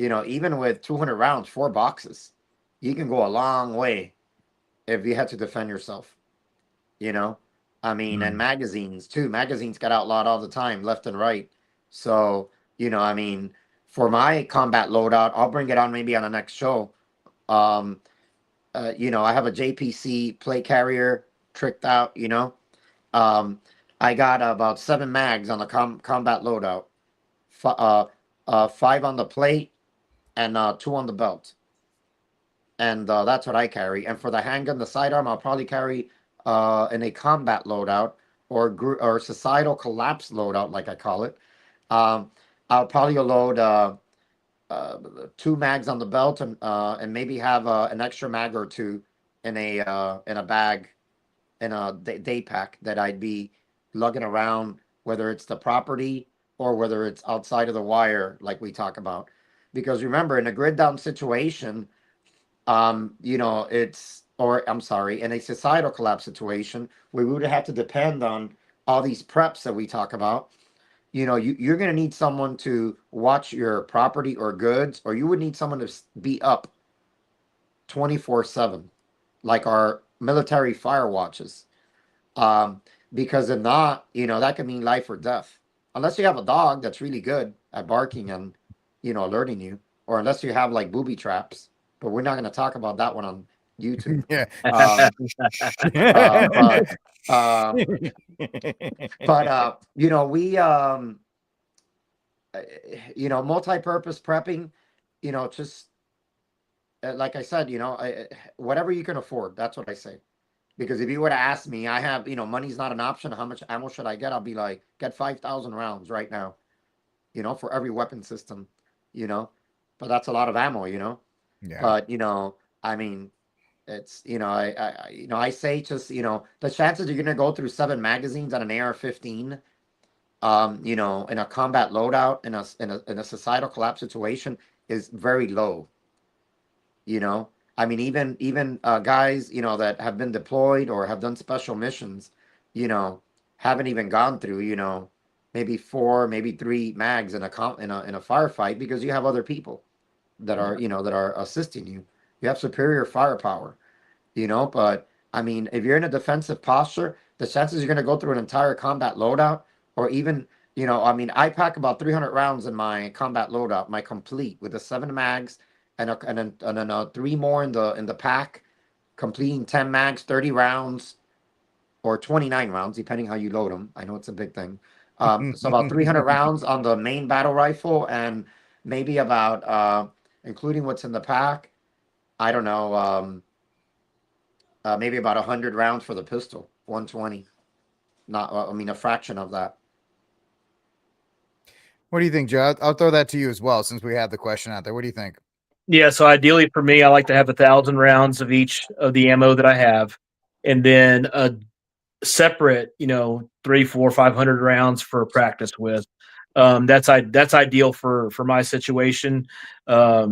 Speaker 3: even with 200 rounds, 4 boxes, you can go a long way if you had to defend yourself. I mean, and magazines too. Magazines get outlawed all the time, left and right. So, I mean, for my combat loadout, I'll bring it on maybe on the next show. Um, I have a JPC plate carrier tricked out. Um, I got about 7 mags on the combat loadout, 5 on the plate, and 2 on the belt. And that's what I carry. And for the handgun, the sidearm, I'll probably carry in a combat loadout or societal collapse loadout, like I call it. Um, I'll probably load 2 mags on the belt and maybe have an extra mag or 2 in a bag in a day pack that I'd be lugging around, whether it's the property or whether it's outside of the wire, like we talk about. Because remember, in a grid down situation, or I'm sorry, in a societal collapse situation, we would have to depend on all these preps that we talk about. You're going to need someone to watch your property or goods, or you would need someone to be up 24/7, like our military fire watches. Um, because if not, that could mean life or death. Unless you have a dog that's really good at barking and, alerting you, or unless you have like booby traps. But we're not going to talk about that one on YouTube.
Speaker 1: Yeah.
Speaker 3: Um, we multi-purpose prepping, just like I said, whatever you can afford. That's what I say. Because if you were to ask me, I have, money's not an option. How much ammo should I get? I'll be like, get 5,000 rounds right now, for every weapon system, but that's a lot of ammo,
Speaker 1: Yeah.
Speaker 3: but, I mean, it's, I say just, the chances you're going to go through 7 magazines on an AR-15, in a combat loadout, in a societal collapse situation is very low, I mean, even guys, that have been deployed or have done special missions, haven't even gone through, maybe 4, maybe 3 mags in a firefight because you have other people that are assisting you. You have superior firepower, but I mean, if you're in a defensive posture, the chances you're going to go through an entire combat loadout, or even, I mean, I pack about 300 rounds in my combat loadout, my complete with the 7 mags and then 3 more in the pack, completing 10 mags, 30 rounds, or 29 rounds, depending how you load them. I know it's a big thing. So about 300 rounds on the main battle rifle, and maybe about, including what's in the pack, I don't know, maybe about 100 rounds for the pistol, 120. Not, I mean, a fraction of that.
Speaker 1: What do you think, Joe? I'll throw that to you as well, since we have the question out there. What do you think?
Speaker 2: Yeah, so ideally for me, I like to have 1,000 rounds of each of the ammo that I have, and then a separate, 3, 4, 500 rounds for practice with. That's ideal for my situation. I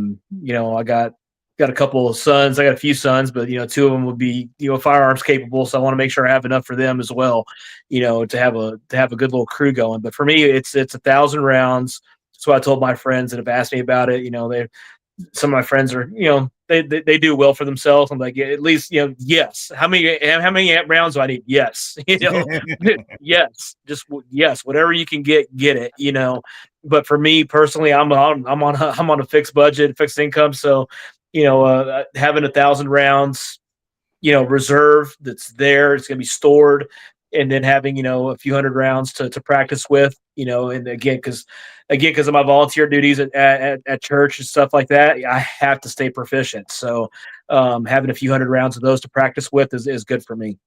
Speaker 2: got a couple of sons. I got a few sons, but 2 of them would be firearms capable. So I want to make sure I have enough for them as well, to have a good little crew going. But for me, it's 1,000 rounds. So I told my friends that have asked me about it. Some of my friends are, they do well for themselves. I'm like, yeah, at least, yes. How many rounds do I need? Yes. Yes, just yes, whatever you can get it, but for me personally, I'm on a fixed budget, fixed income. So, having 1,000 rounds, reserve that's there, it's going to be stored, and then having, a few hundred rounds to practice with, and because of my volunteer duties at church and stuff like that, I have to stay proficient. So having a few hundred rounds of those to practice with is good for me.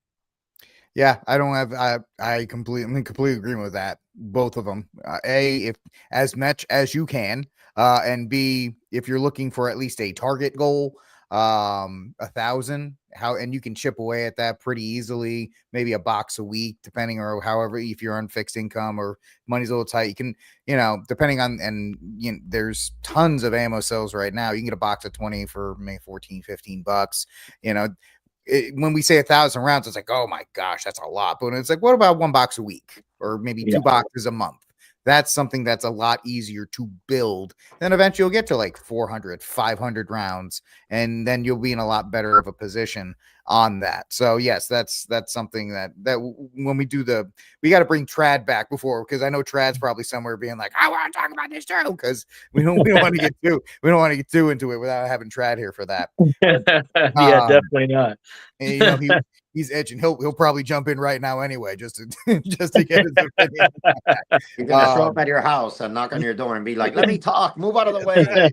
Speaker 1: Yeah, I completely agree with that. Both of them. If as much as you can, and B, if you're looking for at least a target goal, 1,000, and you can chip away at that pretty easily, maybe a box a week, depending, or however, if you're on fixed income or money's a little tight, you can, depending on, and there's tons of ammo sales right now. You can get a box of 20 for maybe 14, 15 bucks, when we say 1,000 rounds, it's like, oh my gosh, that's a lot. But it's like, what about 1 box a week, or maybe 2 boxes a month? that's something that's a lot easier to build. Then eventually you'll get to like 400, 500 rounds, and then you'll be in a lot better of a position on that. So yes, that's something that when we do we got to bring Trad back before, because I know Trad's probably somewhere being like, I want to talk about this too, because we don't want to get too into it without having Trad here for that.
Speaker 2: Yeah, definitely not.
Speaker 1: And, you know, he's itching. He'll probably jump in right now anyway, just to get his opinion.
Speaker 3: He's gonna show up at your house and knock on your door and be like, "Let me talk. Move out of the way."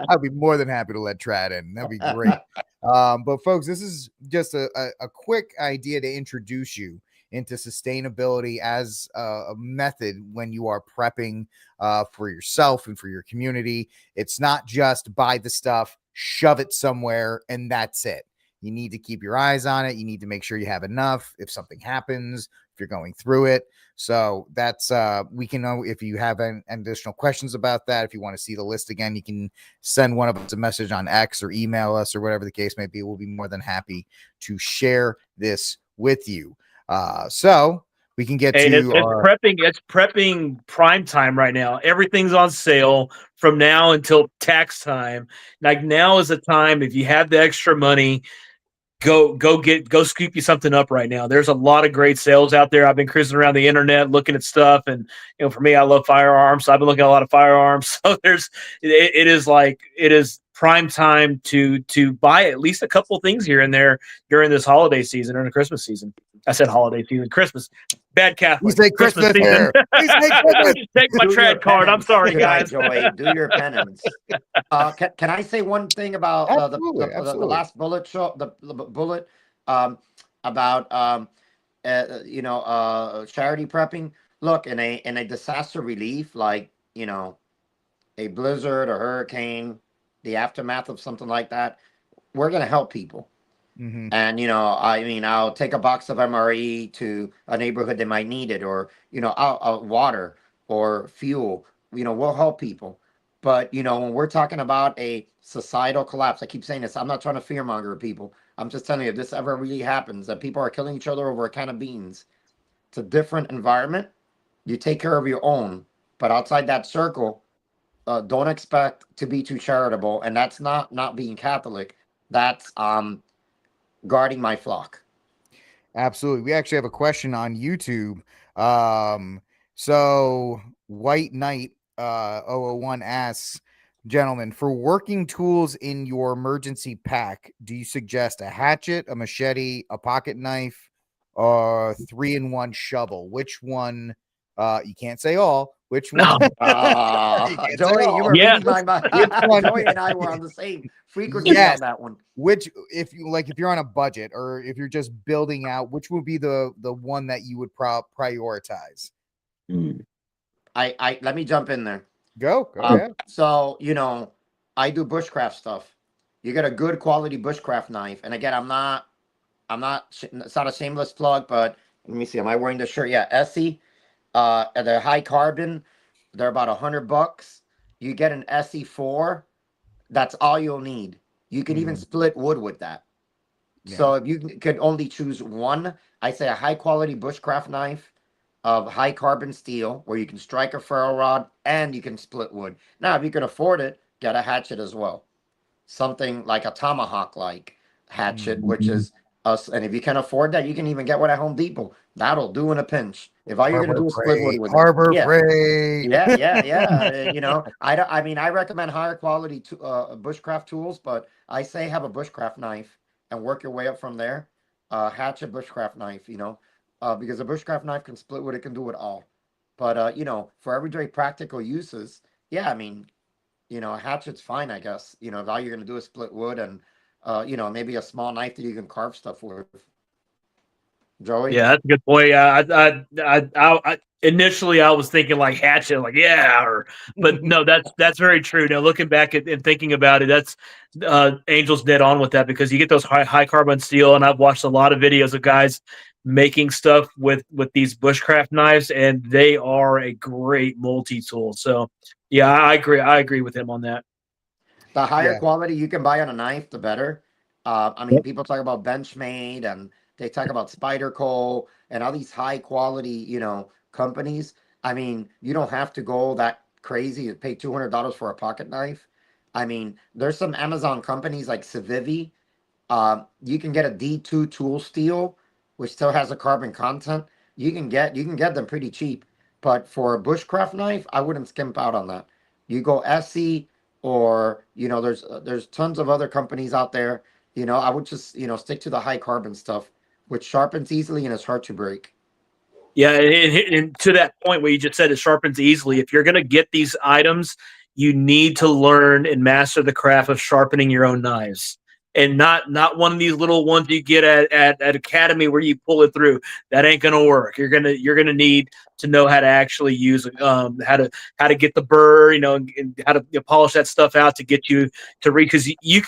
Speaker 1: I'd be more than happy to let Trad in. That'd be great. But folks, this is just a quick idea to introduce you into sustainability as a method when you are prepping for yourself and for your community. It's not just buy the stuff, shove it somewhere, and that's it. You need to keep your eyes on it. You need to make sure you have enough if something happens, if you're going through it. So that's we can know if you have any additional questions about that. If you want to see the list again, you can send one of us a message on X or email us or whatever the case may be. We'll be more than happy to share this with you. So we can get to
Speaker 2: it's prepping prime time right now. Everything's on sale from now until tax time. Like, now is the time, if you have the extra money, go scoop you something up right now. There's a lot of great sales out there. I've been cruising around the internet looking at stuff, and for me, I love firearms, so I've been looking at a lot of firearms. So it is prime time to buy at least a couple things here and there during this holiday season or the Christmas season. I said holiday season, Christmas. Bad Catholic.
Speaker 1: You say Christmas here.
Speaker 2: Take my trad card. I'm sorry, guys.
Speaker 3: Joey, do your penance. Can I say one thing about the last bullet bullet about charity prepping? Look, in a disaster relief, like a blizzard or hurricane, the aftermath of something like that, we're gonna help people.
Speaker 1: Mm-hmm.
Speaker 3: And I'll take a box of MRE to a neighborhood that might need it, or I'll water or fuel. We'll help people. But when we're talking about a societal collapse, I keep saying this, I'm not trying to fearmonger people. I'm just telling you, if this ever really happens, that people are killing each other over a can of beans, it's a different environment. You take care of your own, but outside that circle, don't expect to be too charitable. And that's not being Catholic. That's guarding my flock.
Speaker 1: Absolutely. We actually have a question on YouTube. So White Knight 001 asks, gentlemen, for working tools in your emergency pack, do you suggest a hatchet, a machete, a pocket knife, or 3-in-1 shovel? Which one? You can't say all. Which one?
Speaker 3: Joey, you were reading my mind. Joey and I were on the same frequency on that one.
Speaker 1: Which, if you're on a budget or if you're just building out, which would be the one that you would prioritize?
Speaker 3: Let me jump in there.
Speaker 1: Go ahead.
Speaker 3: So I do bushcraft stuff. You get a good quality bushcraft knife, and again, it's not a shameless plug, but let me see. Am I wearing the shirt? Yeah, Essie. They're high carbon. They're about $100. You get an SE4. That's all you'll need. You can even split wood with that. Yeah. So if you could only choose one, I say a high quality bushcraft knife of high carbon steel where you can strike a ferro rod and you can split wood. Now, if you can afford it, get a hatchet as well. Something like a tomahawk like hatchet, which is us. And if you can afford that, you can even get one at Home Depot. That'll do in a pinch. If all you're going to do is split wood with
Speaker 1: Harbor Freight.
Speaker 3: Yeah. I recommend higher quality bushcraft tools, but I say have a bushcraft knife and work your way up from there. Hatchet, bushcraft knife, because a bushcraft knife can split wood, it can do it all. But for everyday practical uses, a hatchet's fine, I guess. If all you're going to do is split wood and maybe a small knife that you can carve stuff with. Joey?
Speaker 2: Yeah, that's a good point. I initially I was thinking like hatchet, but no, that's very true. Now looking back and thinking about it, that's Angel's dead on with that, because you get those high carbon steel, and I've watched a lot of videos of guys making stuff with these bushcraft knives, and they are a great multi-tool. So yeah, I agree with him on that.
Speaker 3: The higher quality you can buy on a knife, the better. People talk about Benchmade and they talk about Spyderco and all these high quality, companies. I mean, you don't have to go that crazy to pay $200 for a pocket knife. I mean, there's some Amazon companies like Civivi. You can get a D2 tool steel, which still has a carbon content. You can get them pretty cheap. But for a bushcraft knife, I wouldn't skimp out on that. You go SE, or there's tons of other companies out there. I would just stick to the high carbon stuff, which sharpens easily and is hard to break.
Speaker 2: Yeah, and to that point, what you just said, it sharpens easily. If you're going to get these items, you need to learn and master the craft of sharpening your own knives, and not one of these little ones you get at Academy where you pull it through. That ain't going to work. You're gonna need to know how to actually use how to get the burr, and how to polish that stuff out to get you to read. Because you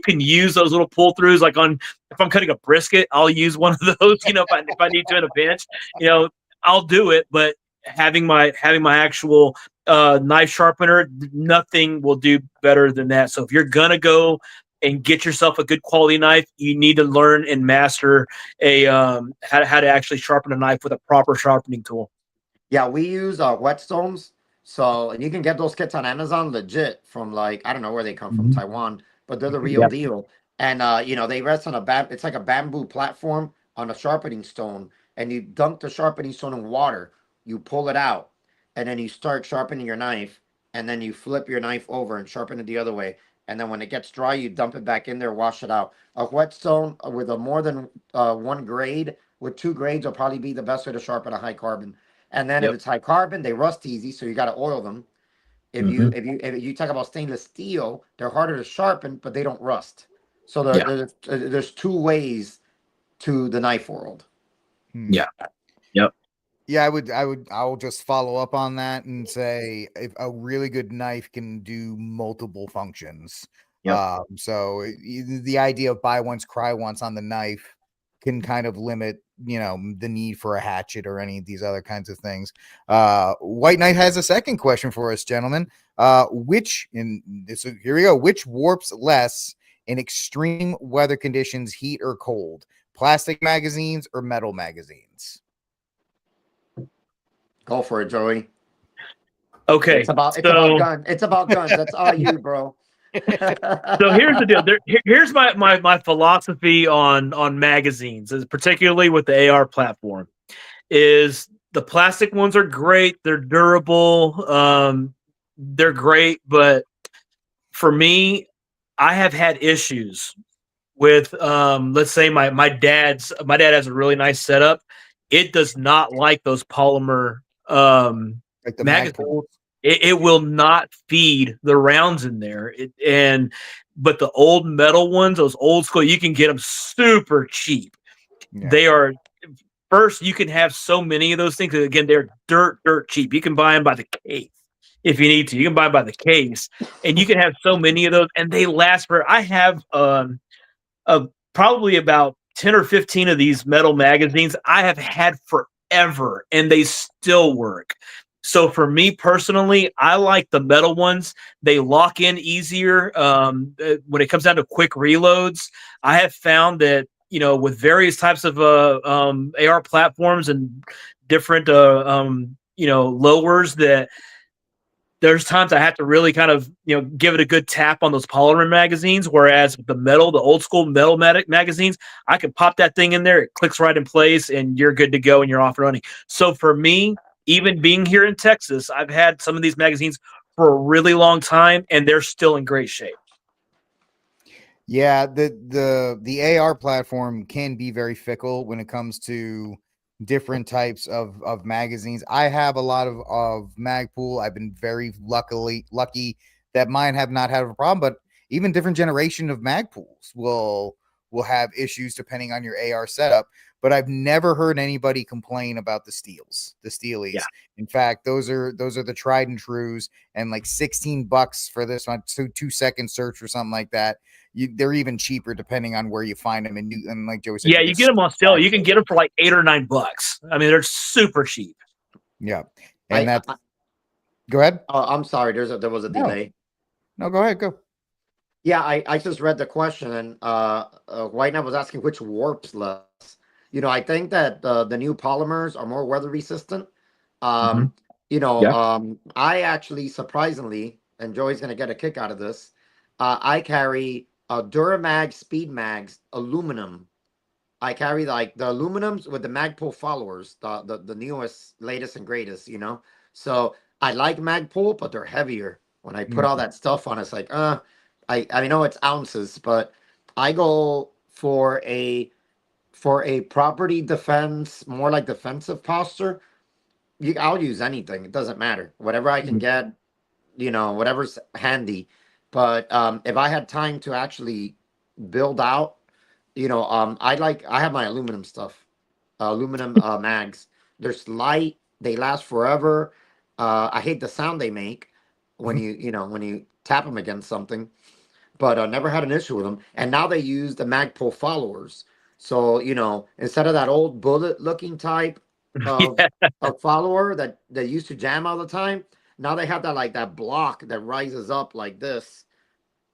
Speaker 2: can use those little pull throughs like on if I'm cutting a brisket, I'll use one of those. If I need to in a pinch, I'll do it. But having my actual knife sharpener, nothing will do better than that. So if you're gonna go and get yourself a good quality knife, you need to learn and master how to actually sharpen a knife with a proper sharpening tool.
Speaker 3: Yeah, we use whetstones. So, and you can get those kits on Amazon legit from, like, I don't know where they come from, Taiwan, but they're the real
Speaker 2: Yeah.
Speaker 3: deal. And they rest on it's like a bamboo platform on a sharpening stone, and you dunk the sharpening stone in water. You pull it out, and then you start sharpening your knife, and then you flip your knife over and sharpen it the other way. And then when it gets dry, you dump it back in there, wash it out. A whetstone with a more than one grade, with two grades, will probably be the best way to sharpen a high carbon. And then if
Speaker 2: Yep.
Speaker 3: it's high carbon, they rust easy, so you got to oil them. If you
Speaker 2: Mhm.
Speaker 3: if you talk about stainless steel, they're harder to sharpen, but they don't rust. So
Speaker 2: Yeah.
Speaker 3: there's two ways to the knife world.
Speaker 2: Yeah. Yep.
Speaker 1: Yeah, I'll just follow up on that and say if a really good knife can do multiple functions.
Speaker 2: Yep.
Speaker 1: So the idea of buy once, cry once on the knife can kind of limit, the need for a hatchet or any of these other kinds of things. White Knight has a second question for us, gentlemen. Here we go. Which warps less in extreme weather conditions, heat or cold? Plastic magazines or metal magazines?
Speaker 3: Go for it, Joey.
Speaker 2: Okay.
Speaker 3: It's about guns. It's about guns. That's all you, bro.
Speaker 2: So here's the deal. Here's my philosophy on magazines, particularly with the AR platform. Is the plastic ones are great. They're durable. They're great, but for me, I have had issues with let's say my dad has a really nice setup. It does not like those polymer
Speaker 1: Like the
Speaker 2: magazines. It will not feed the rounds in there. But the old metal ones, those old school, you can get them super cheap.
Speaker 1: Yeah.
Speaker 2: They are first. You can have so many of those things. Again, they're dirt cheap. You can buy them by the case if you need to. You can buy them by the case, and you can have so many of those, and they last for. I have probably about 10 or 15 of these metal magazines I have had forever, and they still work. So for me personally, I like the metal ones. They lock in easier. When it comes down to quick reloads, I have found that, with various types of AR platforms and different, lowers, that there's times I have to really kind of, give it a good tap on those polymer magazines. Whereas with the old school metal magazines, I can pop that thing in there, it clicks right in place, and you're good to go and you're off and running. So for me, even being here in Texas, I've had some of these magazines for a really long time, and they're still in great shape.
Speaker 1: Yeah, the AR platform can be very fickle when it comes to different types of magazines. I have a lot of Magpool. I've been very lucky that mine have not had a problem, but even different generation of Magpools will have issues depending on your AR setup. But I've never heard anybody complain about the steelies.
Speaker 2: Yeah.
Speaker 1: In fact, those are the tried and trues, and like $16 for this one, 2-second search or something like that. They're even cheaper depending on where you find them. And like Joey said,
Speaker 2: Yeah, you get them on sale. You can get them for like $8 or $9. I mean, they're super cheap.
Speaker 1: Yeah, and go ahead.
Speaker 3: Oh, I'm sorry. There was a delay.
Speaker 1: No, go ahead. Go.
Speaker 3: Yeah, I just read the question, and White Knight was asking which warps less. I think that the new polymers are more weather resistant. I actually surprisingly, and Joey's gonna get a kick out of this. I carry a Duramag Speed Mags aluminum. I carry like the aluminums with the Magpul followers, the newest, latest, and greatest. So I like Magpul, but they're heavier. When I put all that stuff on, it's like, I know it's ounces, but I go for a property defense, more like defensive posture. I'll use anything. It doesn't matter. Whatever I can get, whatever's handy. But if I had time to actually build out, I have my aluminum stuff, aluminum mags. They're light. They last forever. I hate the sound they make when you tap them against something, but I never had an issue with them. And now they use the Magpul followers. So, instead of that old bullet looking type of,
Speaker 2: Yeah.
Speaker 3: of follower that they used to jam all the time, now they have that block that rises up like this.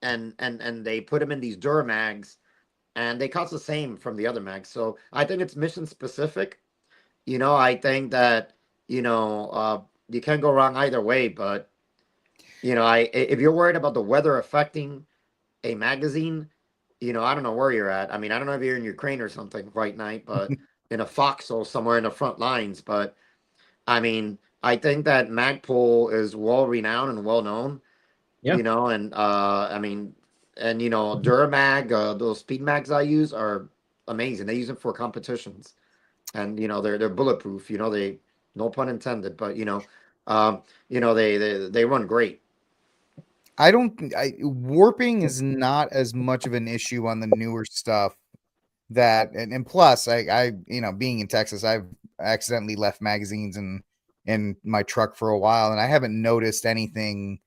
Speaker 3: And they put them in these Duramags, and they cost the same from the other mags. So I think it's mission specific. I think that, you can't go wrong either way, but if you're worried about the weather affecting a magazine, I don't know where you're at. I mean, I don't know if you're in Ukraine or something right now, but in a foxhole somewhere in the front lines. But I mean, I think that Magpul is well renowned and well known.
Speaker 2: Yeah.
Speaker 3: And I mean, and Duramag, those speed mags I use are amazing. They use them for competitions, and they're bulletproof. They, no pun intended, but they run great.
Speaker 1: Warping is not as much of an issue on the newer stuff and plus I being in Texas, I've accidentally left magazines in my truck for a while, and I haven't noticed anything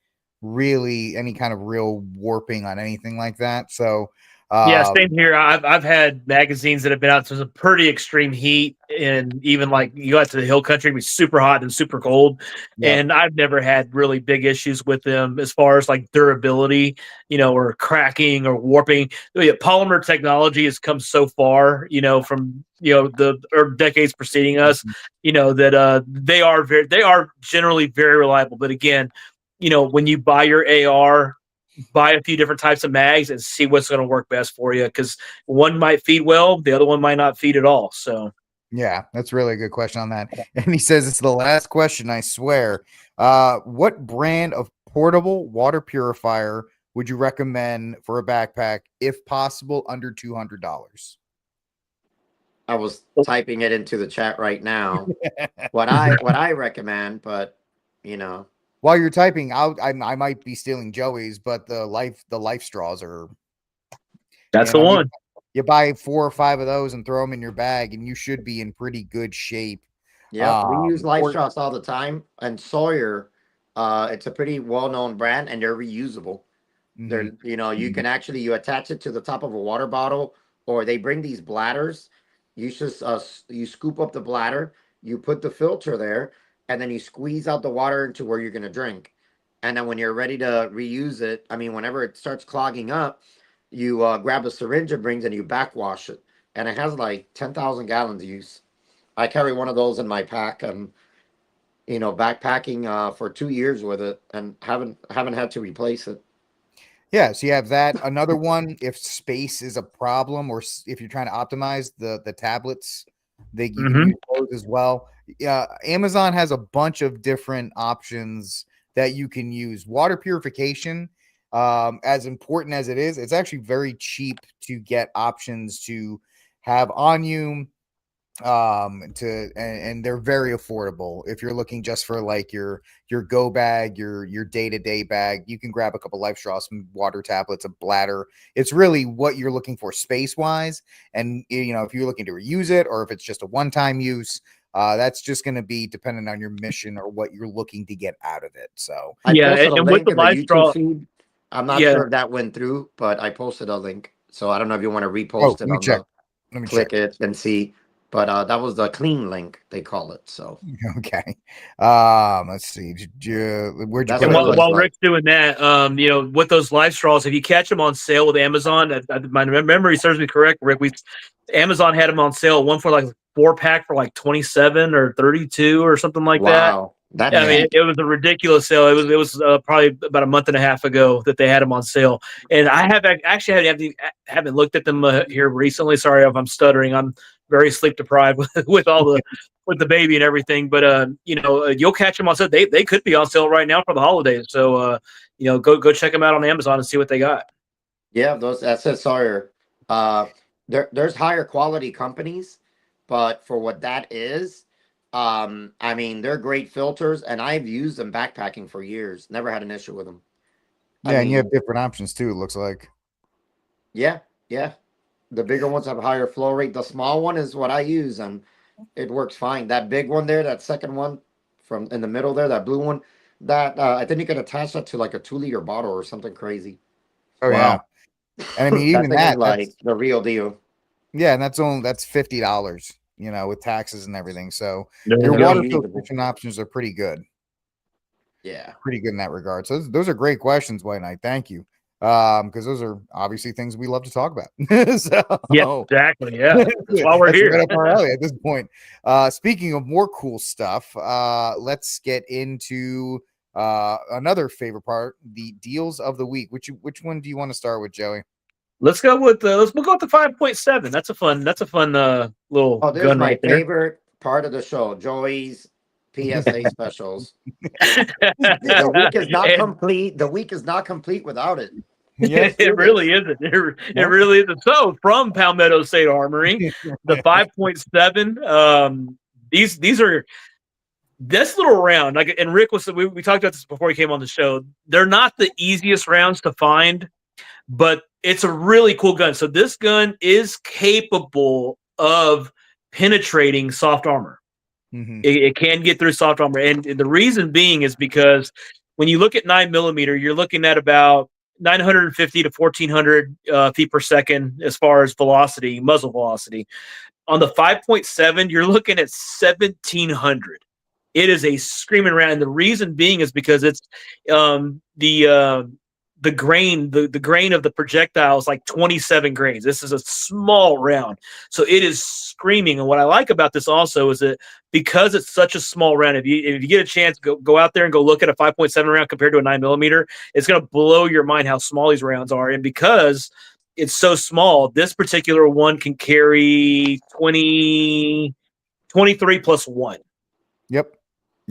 Speaker 1: really, any kind of real warping on anything like that. So
Speaker 2: yeah, same here. I've had magazines that have been out to some pretty extreme heat, and even like you go out to the hill country, it'd be super hot and super cold.
Speaker 1: Yeah.
Speaker 2: And I've never had really big issues with them as far as like durability, or cracking or warping. Polymer technology has come so far, from the decades preceding us, that they are generally very reliable. But again, when you buy your AR, buy a few different types of mags and see what's going to work best for you, because one might feed well, the other one might not feed at all. So
Speaker 1: yeah, that's really a good question on that. And he says it's the last question, I swear. What brand of portable water purifier would you recommend for a backpack, if possible, under $200?
Speaker 3: I was typing it into the chat right now. what I recommend, but
Speaker 1: while you're typing, I might be stealing Joey's, but the life straws are.
Speaker 2: That's the one.
Speaker 1: You buy 4 or 5 of those and throw them in your bag, and you should be in pretty good shape.
Speaker 3: Yeah, we use life straws all the time, and Sawyer, it's a pretty well-known brand, and they're reusable. They're you can actually you attach it to the top of a water bottle, or they bring these bladders. You just you scoop up the bladder, you put the filter there, and then you squeeze out the water into where you're going to drink. And then when you're ready to reuse it, I mean, whenever it starts clogging up, you grab a syringe it brings and you backwash it. And it has like 10,000 gallons of use. I carry one of those in my pack, and backpacking for 2 years with it, and haven't had to replace it.
Speaker 1: Yeah, so you have that. Another one, if space is a problem, or if you're trying to optimize the tablets, you can use those as well. Amazon has a bunch of different options that you can use. Water purification, as important as it is, it's actually very cheap to get options to have on you. And they're very affordable. If you're looking just for like your go bag, your day-to-day bag, you can grab a couple life straws, some water tablets, a bladder. It's really what you're looking for space wise. And if you're looking to reuse it, or if it's just a one-time use, that's just going to be dependent on your mission or what you're looking to get out of it. So
Speaker 3: I posted a
Speaker 2: and
Speaker 3: link
Speaker 2: with the
Speaker 3: in the
Speaker 2: life
Speaker 3: YouTube
Speaker 2: straw
Speaker 3: feed. I'm not sure if that went through, but I posted a link. So I don't know if you want to repost it.
Speaker 1: Let me
Speaker 3: click
Speaker 1: check
Speaker 3: it and see. But that was the clean link, they call it. So
Speaker 1: okay. Let's see. Where'd you put it?
Speaker 2: While Rick's doing that, with those life straws, if you catch them on sale with Amazon, my memory serves me correct, Rick, Amazon had them on sale, one for like 4-pack for like 27 or 32 or something like that.
Speaker 3: That
Speaker 2: I mean,
Speaker 3: man.
Speaker 2: it was a ridiculous sale. It was probably about a month and a half ago that they had them on sale, and I have actually haven't looked at them here recently. Sorry if I'm stuttering. I'm very sleep deprived with all the with the baby and everything. But you'll catch them on sale. They could be on sale right now for the holidays. So go check them out on Amazon and see what they got.
Speaker 3: Yeah, those SSR. Uh, there's higher quality companies, but for what that is, I mean, they're great filters, and I've used them backpacking for years. Never had an issue with them.
Speaker 1: Yeah, and you have different options too, it looks like.
Speaker 3: Yeah, yeah. The bigger ones have a higher flow rate. The small one is what I use, and it works fine. That big one there, that second one from in the middle there, that blue one, that I think you can attach that to like a 2-liter bottle or something crazy.
Speaker 1: Oh
Speaker 2: Wow.
Speaker 1: yeah. And I mean,
Speaker 3: That
Speaker 1: even
Speaker 3: thing is
Speaker 1: that's
Speaker 3: like the real deal.
Speaker 1: yeah, and that's $50, with taxes and everything. So
Speaker 2: Yeah.
Speaker 1: your
Speaker 3: Really
Speaker 1: water
Speaker 3: usable.
Speaker 1: filtration options are pretty good.
Speaker 3: Yeah.
Speaker 1: Pretty good in that regard. So those are great questions, White Knight. Thank you. Because those are obviously things we love to talk about.
Speaker 2: Yeah, exactly. Yeah, that's why we're
Speaker 1: That's
Speaker 2: here.
Speaker 1: right up our alley at this point. Speaking of more cool stuff, let's get into another favorite part, the deals of the week. Which one do you want to start with, Joey?
Speaker 2: We'll go with the 5.7. That's a fun little
Speaker 3: Oh, this is
Speaker 2: gun
Speaker 3: my
Speaker 2: right there.
Speaker 3: favorite part of the show, Joey's PSA specials. The week is not complete. The week is not complete without it.
Speaker 1: Yes,
Speaker 2: It really isn't. It really isn't. So from Palmetto State Armory, the 5.7. These are this little round. Like, and Rick we talked about this before he came on the show. They're not the easiest rounds to find, but it's a really cool gun. So this gun is capable of penetrating soft armor.
Speaker 1: Mm-hmm.
Speaker 2: It can get through soft armor, and the reason being is because when you look at 9mm, you're looking at about 950 to 1400 feet per second as far as velocity, muzzle velocity. On the 5.7, you're looking at 1700. It is a screaming round, and the reason being is because it's the grain, the grain of the projectile is like 27 grains. This is a small round, so it is screaming. And what I like about this also is that because it's such a small round, if you get a chance, go out there and go look at a 5.7 round compared to a 9mm, it's going to blow your mind how small these rounds are. And because it's so small, this particular one can carry 23 plus 1.
Speaker 1: Yep.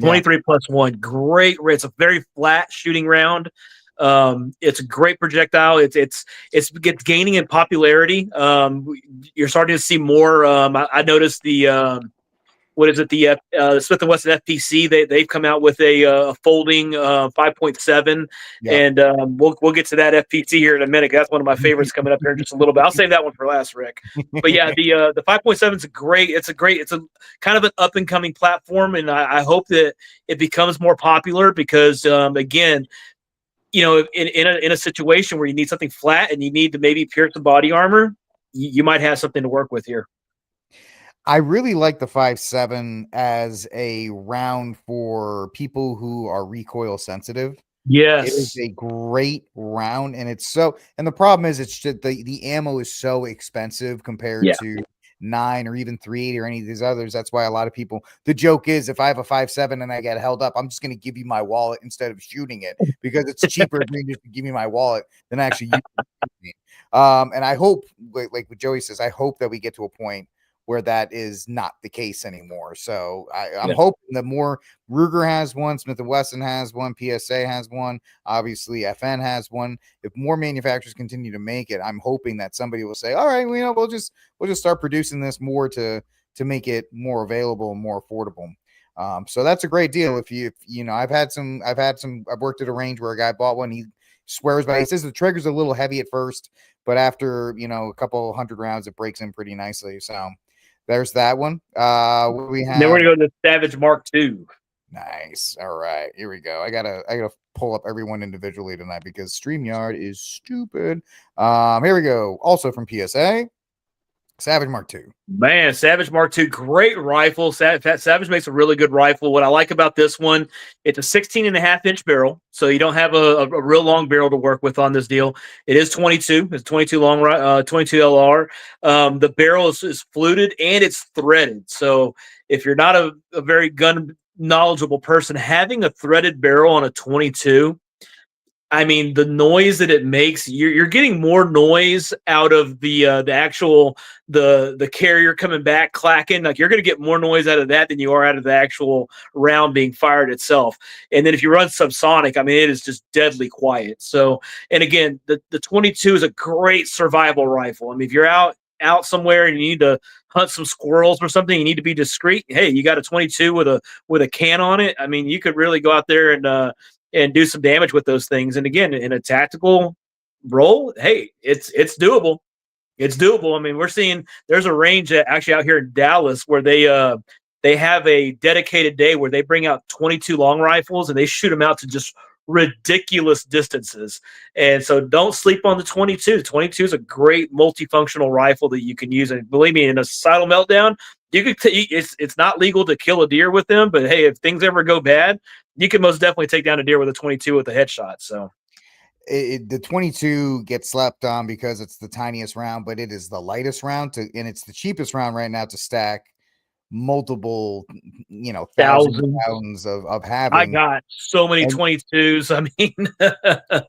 Speaker 2: 23 plus 1. Great. It's a very flat shooting round. It's a great projectile. It's gaining in popularity. You're starting to see more. I noticed the Smith & Wesson FPC. They've come out with a folding 5.7,
Speaker 1: Yep.
Speaker 2: and we'll get to that FPC here in a minute. That's one of my favorites coming up here in just a little bit. I'll save that one for last, Rick. But yeah, the 5.7 is it's a kind of an up and coming platform, and I hope that it becomes more popular because again, in a situation where you need something flat and you need to maybe pierce the body armor, you might have something to work with here.
Speaker 1: I really like the 5.7 as a round for people who are recoil sensitive.
Speaker 2: Yes,
Speaker 1: it is a great round, and the problem is it's just the ammo is so expensive compared to 9 or even 3.8 or any of these others. That's why a lot of people, the joke is, if I have a 5.7 and I get held up, I'm just going to give you my wallet instead of shooting it because it's cheaper for you just to give me my wallet than actually use it. And I hope, like what Joey says, I hope that we get to a point where that is not the case anymore. So I'm hoping that more. Ruger has one, Smith & Wesson has one, PSA has one, obviously FN has one. If more manufacturers continue to make it, I'm hoping that somebody will say, all right, we'll just start producing this more to make it more available and more affordable. So that's a great deal. If I've worked at a range where a guy bought one. He swears by it. He says the trigger's a little heavy at first, but after a couple hundred rounds, it breaks in pretty nicely. So there's that one. What we have?
Speaker 2: Then we're gonna go to the Savage Mark II.
Speaker 1: Nice. All right, here we go. I gotta pull up everyone individually tonight because StreamYard is stupid. Here we go. Also from PSA, Savage Mark II.
Speaker 2: Man, Savage Mark II, great rifle. Savage makes a really good rifle. What I like about this one, it's a 16.5-inch barrel, so you don't have a real long barrel to work with on this deal. It is 22. It's 22 long, 22 LR. The barrel is fluted and it's threaded. So if you're not a very gun knowledgeable person, having a threaded barrel on a 22, I mean, the noise that it makes, you're getting more noise out of the actual the carrier coming back clacking. Like, you're going to get more noise out of that than you are out of the actual round being fired itself. And then if you run subsonic, I mean, it is just deadly quiet. So, and again, the 22 is a great survival rifle. I mean, if you're out somewhere and you need to hunt some squirrels or something, you need to be discreet. Hey, you got a 22 with a can on it. I mean, you could really go out there and do some damage with those things. And again, in a tactical role, hey, it's doable. It's doable. I mean, we're seeing there's a range actually out here in Dallas where they have a dedicated day where they bring out 22 long rifles and they shoot them out to just ridiculous distances. And so don't sleep on the 22. The 22 is a great multifunctional rifle that you can use. And believe me, in a societal meltdown, you could it's not legal to kill a deer with them, but hey, if things ever go bad, you can most definitely take down a deer with a 22 with a headshot. So
Speaker 1: the 22 gets slept on because it's the tiniest round, but it is the lightest round and it's the cheapest round right now to stack multiple, thousands of pounds of having.
Speaker 2: I got so many 22s. I mean,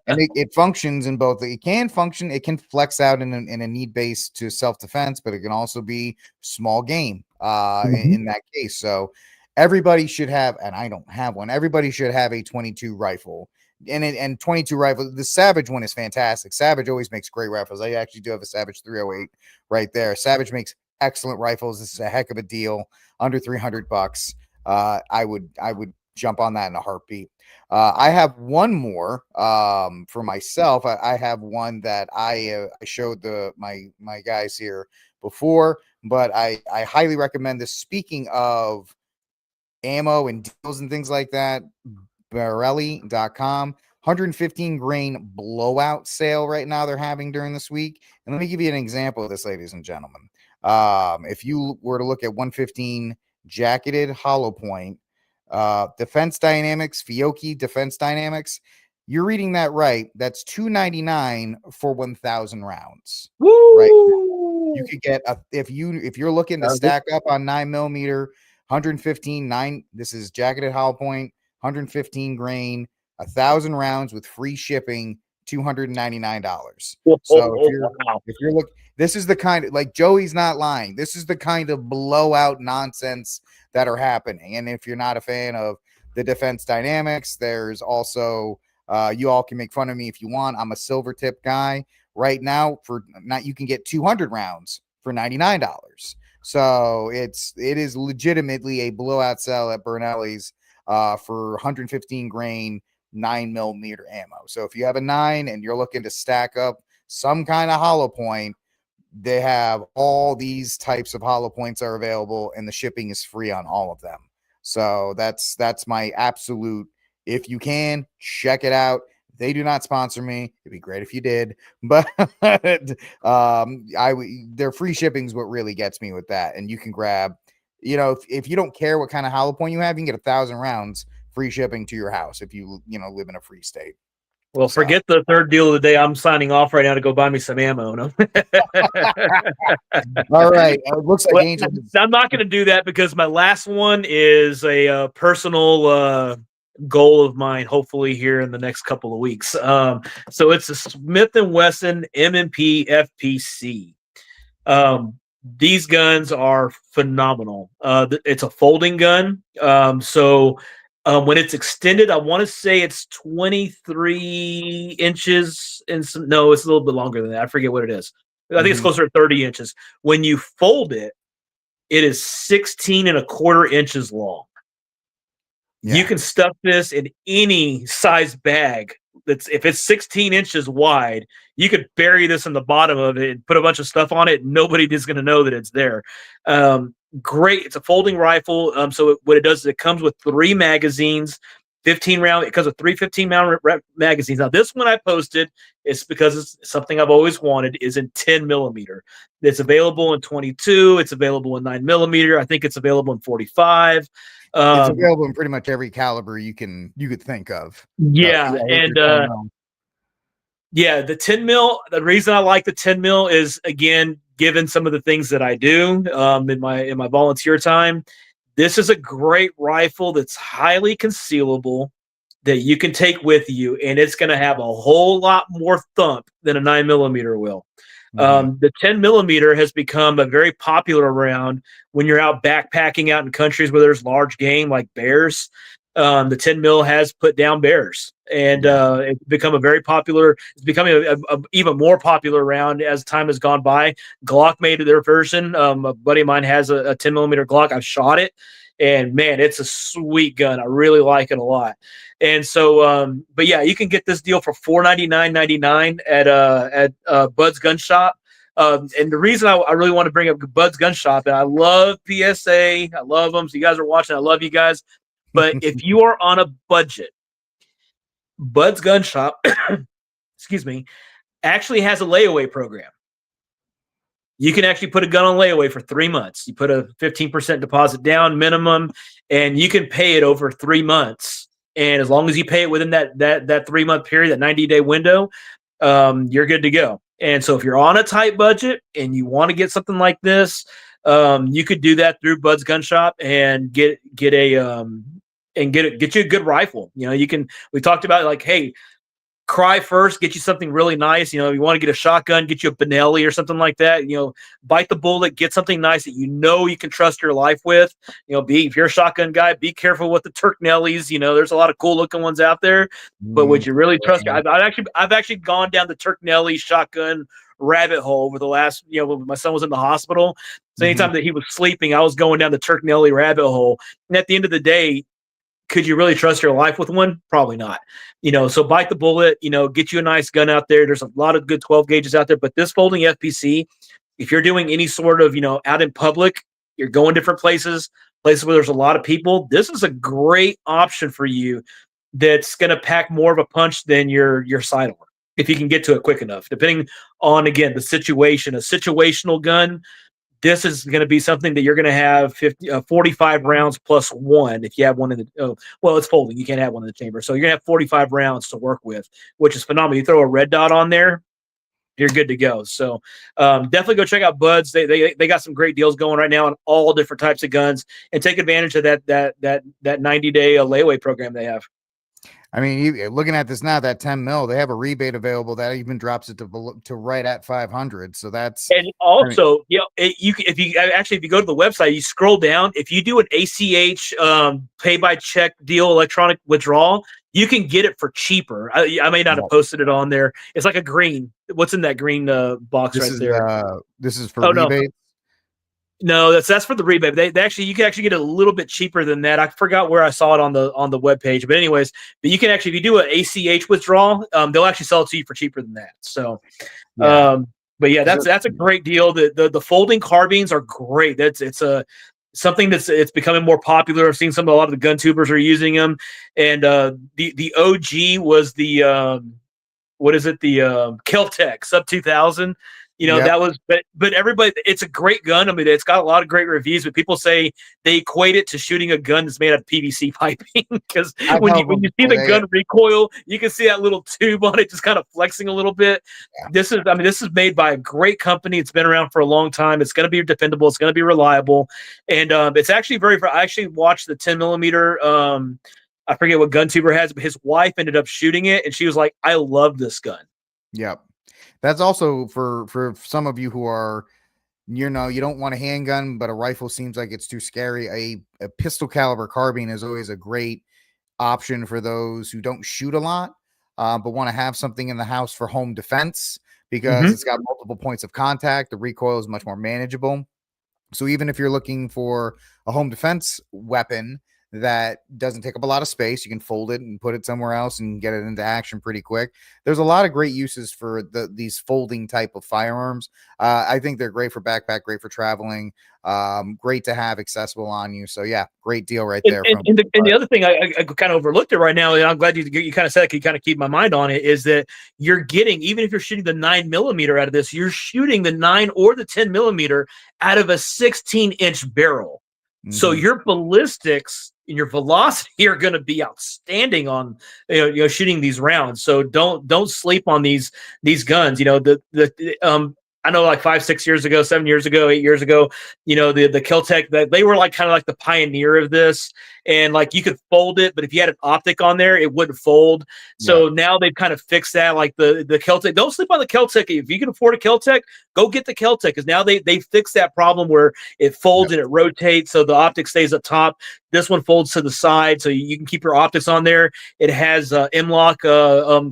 Speaker 1: and it functions in both. It can function. It can flex out in a need base to self-defense, but it can also be small game in that case. So everybody should have, and I don't have one. Everybody should have a 22 rifle. And 22 rifle. The Savage one is fantastic. Savage always makes great rifles. I actually do have a Savage 308 right there. Savage makes excellent rifles. This is a heck of a deal. Under $300. I would jump on that in a heartbeat. I have one more for myself. I have one that I showed my guys here before, but I highly recommend this. Speaking of ammo and deals and things like that, Barelli.com, 115 grain blowout sale right now they're having during this week. And let me give you an example of this, ladies and gentlemen. If you were to look at 115 jacketed hollow point, Defense Dynamics, Fiocchi Defense Dynamics, you're reading that right. That's $299 for 1,000 rounds.
Speaker 2: Woo!
Speaker 1: Right now. You could get if you're looking to stack up on 9mm, 115 this is jacketed hollow point, 115 grain, 1,000 rounds with free shipping, $299. So if you're looking, this is the kind of, like, Joey's not lying. This is the kind of blowout nonsense that are happening. And if you're not a fan of the Defense Dynamics, there's also you all can make fun of me if you want. I'm a silver tip guy right now. You can get 200 rounds for $99. So it is legitimately a blowout sale at Bernelli's for 115 grain 9mm ammo. So if you have a 9 and you're looking to stack up some kind of hollow point, they have all these types of hollow points are available, and the shipping is free on all of them. So that's my absolute. If you can, check it out. They do not sponsor me. It'd be great if you did, but their free shipping is what really gets me with that. And you can grab, if you don't care what kind of hollow point you have, you can get 1,000 rounds free shipping to your house if you live in a free state.
Speaker 2: Well, forget the third deal of the day. I'm signing off right now to go buy me some ammo. No?
Speaker 1: All right. It looks like Angel.
Speaker 2: I'm not going to do that because my last one is a personal goal of mine, hopefully here in the next couple of weeks. So it's a Smith & Wesson M&P FPC. These guns are phenomenal. It's a folding gun. When it's extended, I want to say it's 23 inches and no, it's a little bit longer than that. I forget what it is. I think it's closer to 30 inches. When you fold it, it is 16.25 inches long. Yeah. You can stuff this in any size bag. If it's 16 inches wide, you could bury this in the bottom of it and put a bunch of stuff on it. Nobody is going to know that it's there. Great. It's a folding rifle. So what it does is it comes with 3 magazines, 15 round. It comes with 3 15-round magazines. Now, this one I posted is because it's something I've always wanted, is in 10mm. It's available in 22. It's available in 9mm. I think it's available in 45. It's
Speaker 1: available in pretty much every caliber you could think of.
Speaker 2: Yeah. The 10mm, the reason I like the 10mm is, again, given some of the things that I do in my volunteer time, This is a great rifle that's highly concealable, that you can take with you, and it's going to have a whole lot more thump than a 9mm will. The 10mm has become a very popular round when you're out backpacking out in countries where there's large game like bears. The 10mm has put down bears, and it's become a very popular. It's becoming a even more popular round as time has gone by. Glock made their version. A buddy of mine has a 10mm Glock. I've shot it, and man, it's a sweet gun. I really like it a lot. And so, but yeah, you can get this deal for $499.99 at Bud's Gun Shop. And the reason I really want to bring up Bud's Gun Shop, and I love PSA, I love them. So you guys are watching, I love you guys. But if you are on a budget, Bud's Gun Shop, excuse me, actually has a layaway program. You can actually put a gun on layaway for 3 months. You put a 15% deposit down minimum, and you can pay it over 3 months. And as long as you pay it within that 3-month period, that 90-day window, you're good to go. And so if you're on a tight budget and you want to get something like this, you could do that through Bud's Gun Shop and get you a good rifle. You know, we talked about like, hey, cry first, get you something really nice. You know, if you want to get a shotgun, get you a Benelli or something like that. You know, bite the bullet, get something nice that you know you can trust your life with. You know, if you're a shotgun guy, be careful with the Turknellies. You know, there's a lot of cool looking ones out there, but would you really trust? I've actually gone down the Turknelli shotgun rabbit hole over the last, you know, when my son was in the hospital. So anytime that he was sleeping, I was going down the Turknelli rabbit hole. And at the end of the day, could you really trust your life with one? Probably not. You know, so bite the bullet, you know, get you a nice gun out there. There's a lot of good 12 gauges out there, but this folding FPC, if you're doing any sort of, you know, out in public, you're going different places where there's a lot of people, this is a great option for you that's going to pack more of a punch than your sidearm, if you can get to it quick enough. Depending on, again, the situation, a situational gun, this is going to be something that you're going to have 45 rounds plus one if you have one in the well, it's folding. You can't have one in the chamber. So you're going to have 45 rounds to work with, which is phenomenal. You throw a red dot on there, you're good to go. So definitely go check out Bud's. They got some great deals going right now on all different types of guns, and take advantage of that 90-day layaway program they have.
Speaker 1: I mean, looking at this now, that 10 mil, they have a rebate available that even drops it to right at 500. So that's,
Speaker 2: and also, you know, if you go to the website, you scroll down. If you do an ACH pay by check deal, electronic withdrawal, you can get it for cheaper. I may not have posted it on there. It's like a green. What's in that green box there?
Speaker 1: This is for rebate.
Speaker 2: No, that's for the rebate. You can actually get it a little bit cheaper than that. I forgot where I saw it on the webpage. But anyways, you can actually, if you do an ACH withdrawal, they'll actually sell it to you for cheaper than that. So, but yeah, that's a great deal. The folding carbines are great. It's something that's becoming more popular. I've seen a lot of the gun tubers are using them, and the OG was the what is it? The Kel-Tec Sub 2000. You know, that was, but everybody, it's a great gun. I mean, it's got a lot of great reviews, but people say they equate it to shooting a gun that's made out of PVC piping. Because when you see the gun recoil, you can see that little tube on it just kind of flexing a little bit. Yeah. This is made by a great company. It's been around for a long time. It's going to be dependable. It's going to be reliable. And it's actually I actually watched the 10mm. I forget what gun tuber has, but his wife ended up shooting it, and she was like, I love this gun.
Speaker 1: Yep. That's also for some of you who are, you know, you don't want a handgun, but a rifle seems like it's too scary. A pistol caliber carbine is always a great option for those who don't shoot a lot, but want to have something in the house for home defense, because it's got multiple points of contact. The recoil is much more manageable. So even if you're looking for a home defense weapon that doesn't take up a lot of space, you can fold it and put it somewhere else and get it into action pretty quick. There's a lot of great uses for these folding type of firearms. I think they're great for backpack, great for traveling, great to have accessible on you. So yeah, great deal right there.
Speaker 2: And the other thing I kind of overlooked it right now, and I'm glad you kind of said it, you kind of keep my mind on it, is that you're getting, even if you're shooting the 9mm out of this, you're shooting the 9 or the 10mm out of a 16-inch barrel. So your ballistics and your velocity are going to be outstanding on shooting these rounds. So don't sleep on these guns. You know, I know like 5, 6 years ago, 7 years ago, 8 years ago, you know, the Keltec, that they were like kind of like the pioneer of this. And like you could fold it, but if you had an optic on there, it wouldn't fold. So now they've kind of fixed that. Like the Keltec, don't sleep on the Keltec. If you can afford a Keltec, go get the Keltec, because now they fixed that problem where it folds and it rotates, so the optic stays up top. This one folds to the side, so you can keep your optics on there. It has M-lock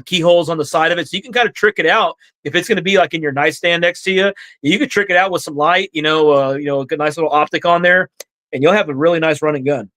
Speaker 2: keyholes on the side of it, so you can kind of trick it out. If it's going to be like in your nightstand next to you, you could trick it out with some light, a good, nice little optic on there, and you'll have a really nice running gun.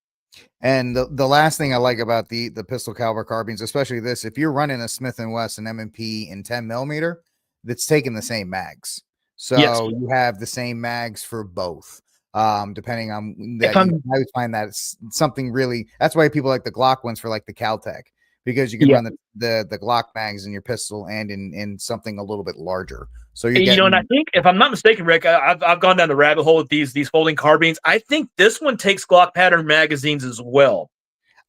Speaker 1: And the last thing I like about the pistol caliber carbines, especially this, if you're running a Smith & Wesson M&P in 10 millimeter, that's taking the same mags. So you have the same mags for both. Depending on that, I would find that it's something really, that's why people like the Glock ones for like the Caltech, because you can run the Glock mags in your pistol and in something a little bit larger. So you're getting,
Speaker 2: and I think, if I'm not mistaken, Rick, I've gone down the rabbit hole with these folding carbines. I think this one takes Glock pattern magazines as well.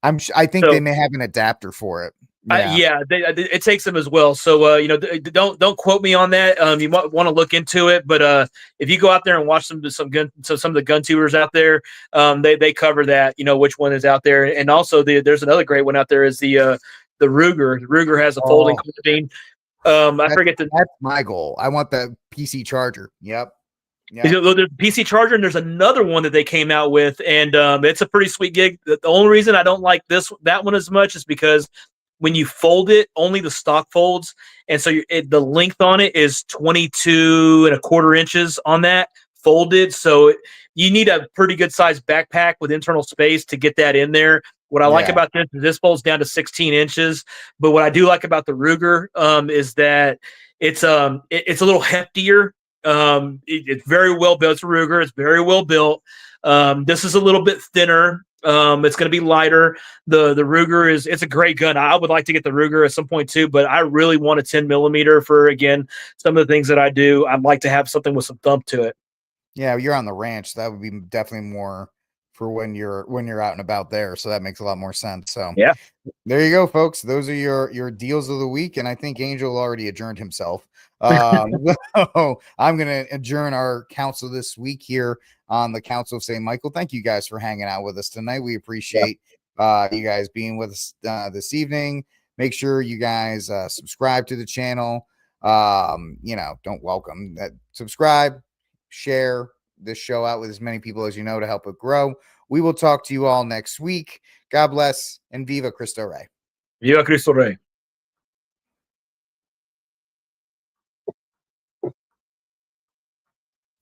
Speaker 1: I think they may have an adapter for it.
Speaker 2: It takes them as well. So don't quote me on that. You might want to look into it, but if you go out there and watch some of the gun tubers out there, they cover that. Which one is out there, and also there's another great one out there is the Ruger. The Ruger has a folding carbine. That's
Speaker 1: my goal. I want the PC charger. Yep.
Speaker 2: There's the PC charger, and there's another one that they came out with, and it's a pretty sweet gig. The only reason I don't like that one as much is because when you fold it, only the stock folds, and so the length on it is 22.25 inches on that folded. So you need a pretty good sized backpack with internal space to get that in there. What I like about this is this folds down to 16 inches. But what I do like about the Ruger is that it's a little heftier. It's very well built. It's a Ruger. It's very well built. This is a little bit thinner. It's going to be lighter. The Ruger it's a great gun. I would like to get the Ruger at some point too, but I really want a 10 millimeter for, again, some of the things that I do. I'd like to have something with some thump to it.
Speaker 1: Yeah, you're on the ranch. That would be definitely more for when you're out and about there. So that makes a lot more sense. So
Speaker 2: yeah,
Speaker 1: there you go, folks. Those are your deals of the week. And I think Angel already adjourned himself. So I'm going to adjourn our council this week here on the Council of St. Michael. Thank you guys for hanging out with us tonight. We appreciate you guys being with us this evening. Make sure you guys subscribe to the channel. Subscribe, share this show out with as many people as you know to help it grow. We will talk to you all next week. God bless, and Viva Cristo Rey.
Speaker 2: Viva Cristo Rey.